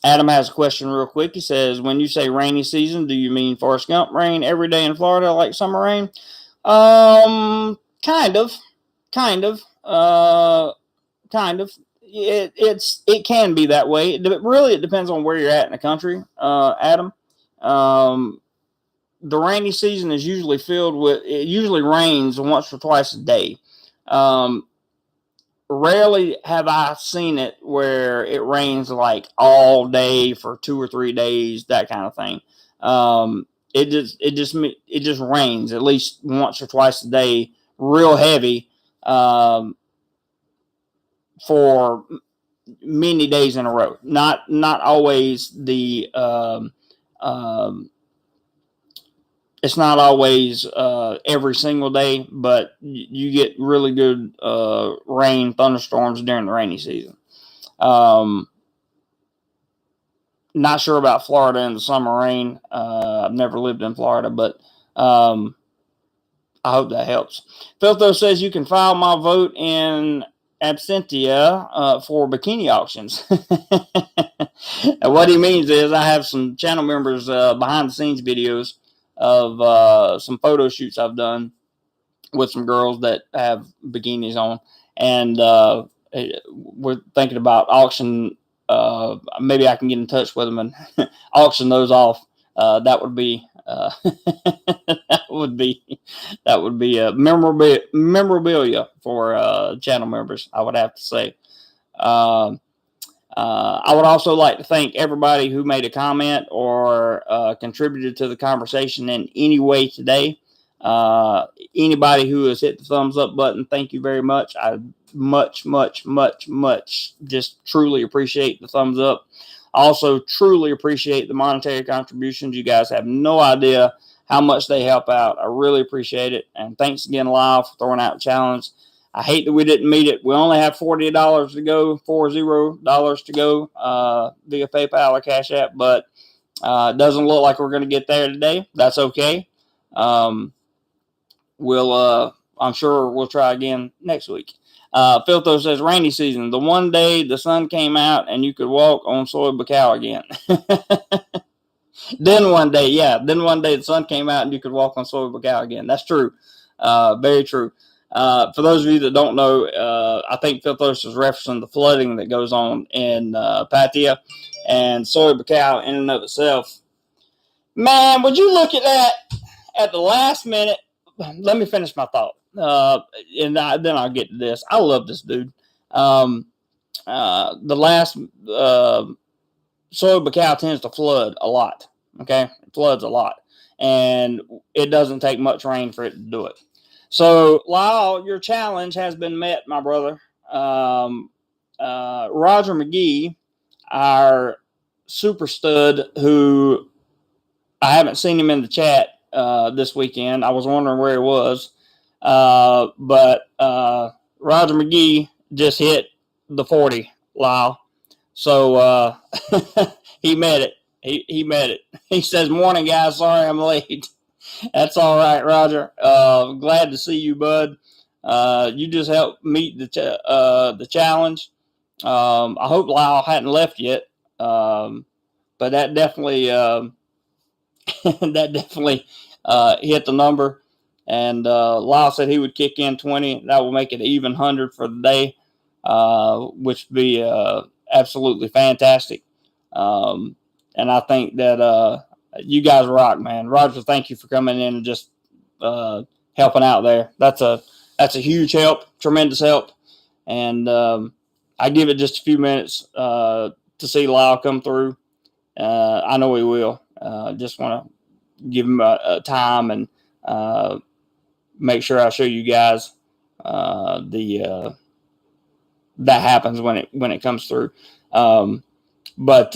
S1: Adam has a question real quick. He says, when you say rainy season, do you mean Forrest Gump rain every day in Florida like summer rain? Kind of. It can be that way. It depends on where you're at in the country, Adam. The rainy season is usually it usually rains once or twice a day. Rarely have I seen it where it rains like all day for 2 or 3 days, that kind of thing. It just rains at least once or twice a day, real heavy, for many days in a row. Not always the it's not always every single day, but you get really good rain, thunderstorms during the rainy season. Not sure about Florida and the summer rain. I've never lived in Florida, but I hope that helps. Filtho says you can file my vote in absentia for bikini auctions. And what he means is I have some channel members behind the scenes videos of some photo shoots I've done with some girls that have bikinis on, and we're thinking about auction. Maybe I can get in touch with them and auction those off. That would be that would be a memorabilia for channel members, I would have to say. I would also like to thank everybody who made a comment or contributed to the conversation in any way today. Anybody who has hit the thumbs up button, thank you very much. I much just truly appreciate the thumbs up. Also truly appreciate the monetary contributions. You guys have no idea how much they help out. I really appreciate it. And thanks again, Lyle, for throwing out the challenge. I hate that we didn't meet it. We only have $40 to go, $40 to go via PayPal or Cash App, but it doesn't look like we're going to get there today. That's okay. I'm sure we'll try again next week. Filtho says, rainy season. The one day the sun came out and you could walk on soy bacao again. Then one day the sun came out and you could walk on soy bacao again. That's true. Very true. For those of you that don't know, I think Filthos is referencing the flooding that goes on in Pattaya, and soy bacao in and of itself. Man, would you look at that at the last minute? Let me finish my thought, and then I'll get to this. I love this dude. The last soy bacao tends to flood a lot. Okay, it floods a lot, and it doesn't take much rain for it to do it. So, Lyle, your challenge has been met, my brother. Roger McGee, our super stud, who I haven't seen him in the chat this weekend. I was wondering where he was. But Roger McGee just hit the 40, Lyle. So he met it. He met it. He says, morning, guys. Sorry I'm late. That's all right, Roger. Glad to see you, bud. You just helped meet the challenge. I hope Lyle hadn't left yet, but that definitely hit the number. And Lyle said he would kick in 20. That will make it even 100 for the day, which would be absolutely fantastic. And I think that you guys rock, man. Roger, thank you for coming in and just helping out there. That's a huge help, tremendous help. And I give it just a few minutes to see Lyle come through. I know he will. Just want to give him a time and make sure I show you guys that happens when it comes through. But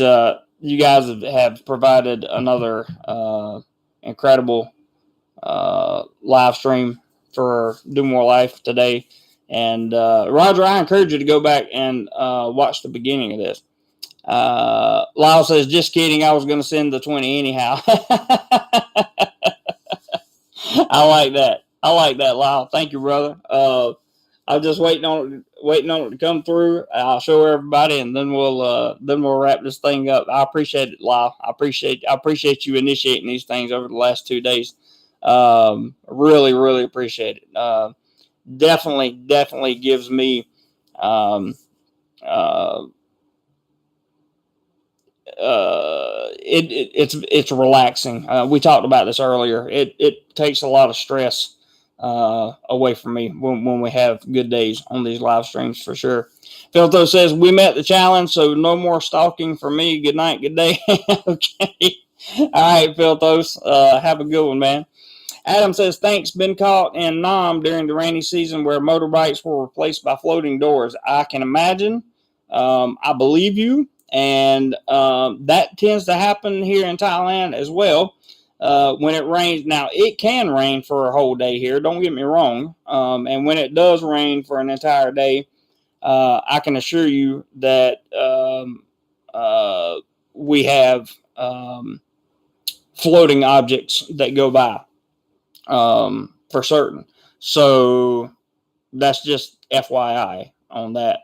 S1: you guys have provided another incredible live stream for DoMoreLife today. And Roger, I encourage you to go back and watch the beginning of this. Lyle says, just kidding. I was going to send the 20 anyhow. I like that. I like that, Lyle. Thank you, brother. I'm just waiting on it to come through. I'll show everybody, and then we'll wrap this thing up. I appreciate it, Lyle. I appreciate you initiating these things over the last 2 days. Really, really appreciate it. Definitely gives me it's relaxing. We talked about this earlier. It takes a lot of stress away from me when we have good days on these live streams, for sure. Philto says, we met the challenge, so no more stalking for me. Good night, good day. Okay. All right, Philtos. Have a good one, man. Adam says, thanks. Been caught in Nam during the rainy season where motorbikes were replaced by floating doors. I can imagine. I believe you. And that tends to happen here in Thailand as well. When it rains, now it can rain for a whole day here, don't get me wrong. And when it does rain for an entire day, I can assure you that we have floating objects that go by for certain. So that's just FYI on that.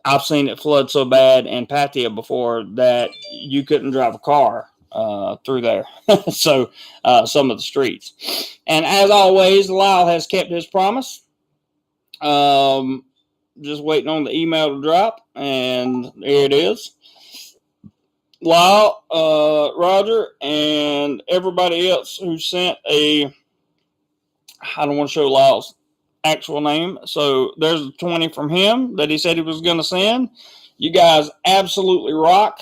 S1: I've seen it flood so bad in Pattaya before that you couldn't drive a car through there. So some of the streets. And as always, Lyle has kept his promise. Just waiting on the email to drop, and there it is. Lyle, Roger, and everybody else who sent I don't want to show Lyle's actual name. So there's a 20 from him that he said he was going to send. You guys absolutely rock.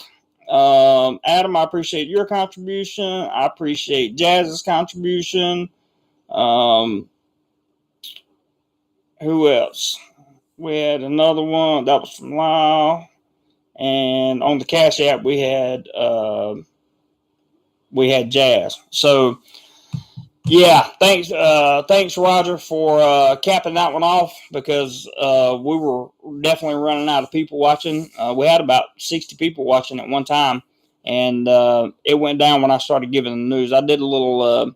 S1: Adam, I appreciate your contribution. I appreciate Jazz's contribution. Who else? We had another one that was from Lyle, and on the Cash App we had Jazz. So yeah, thanks Roger for capping that one off, because we were definitely running out of people watching. We had about 60 people watching at one time, and it went down when I started giving the news. I did a little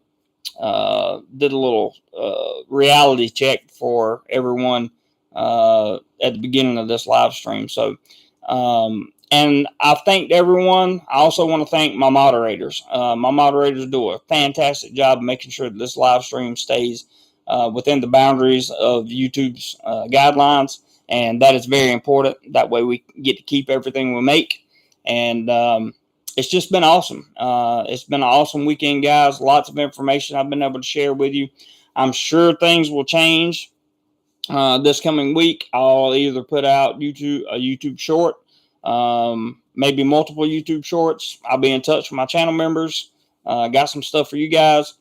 S1: reality check for everyone at the beginning of this live stream. So and I've thanked everyone. I also want to thank my moderators. My moderators do a fantastic job of making sure that this live stream stays within the boundaries of YouTube's guidelines, and that is very important. That way we get to keep everything we make, and it's just been awesome. It's been an awesome weekend, guys. Lots of information I've been able to share with you. I'm sure things will change this coming week. I'll either put out a YouTube short, maybe multiple YouTube shorts. I'll be in touch with my channel members. Got some stuff for you guys,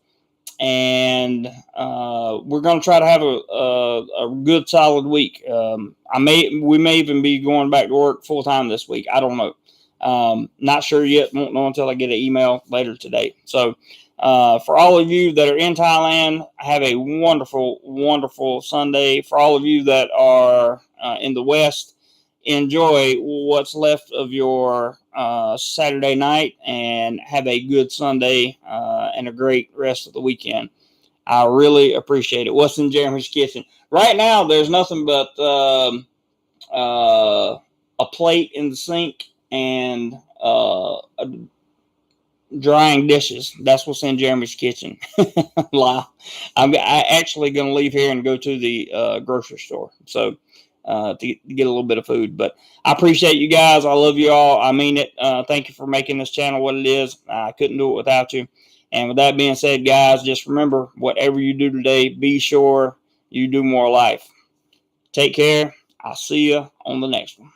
S1: and we're going to try to have a good solid week. We may even be going back to work full time this week. I don't know. Not sure yet. Won't know until I get an email later today. So for all of you that are in Thailand, have a wonderful, wonderful Sunday. For all of you that are in the West, enjoy what's left of your Saturday night, and have a good Sunday and a great rest of the weekend. I really appreciate it. What's in Jeremy's kitchen? Right now, there's nothing but a plate in the sink and drying dishes. That's what's in Jeremy's kitchen. I'm actually going to leave here and go to the grocery store. So to get a little bit of food. But I appreciate you guys. I love you all. I mean it. Thank you for making this channel what it is. I couldn't do it without you. And with that being said, guys, just remember, whatever you do today, be sure you do more life. Take care. I'll see you on the next one.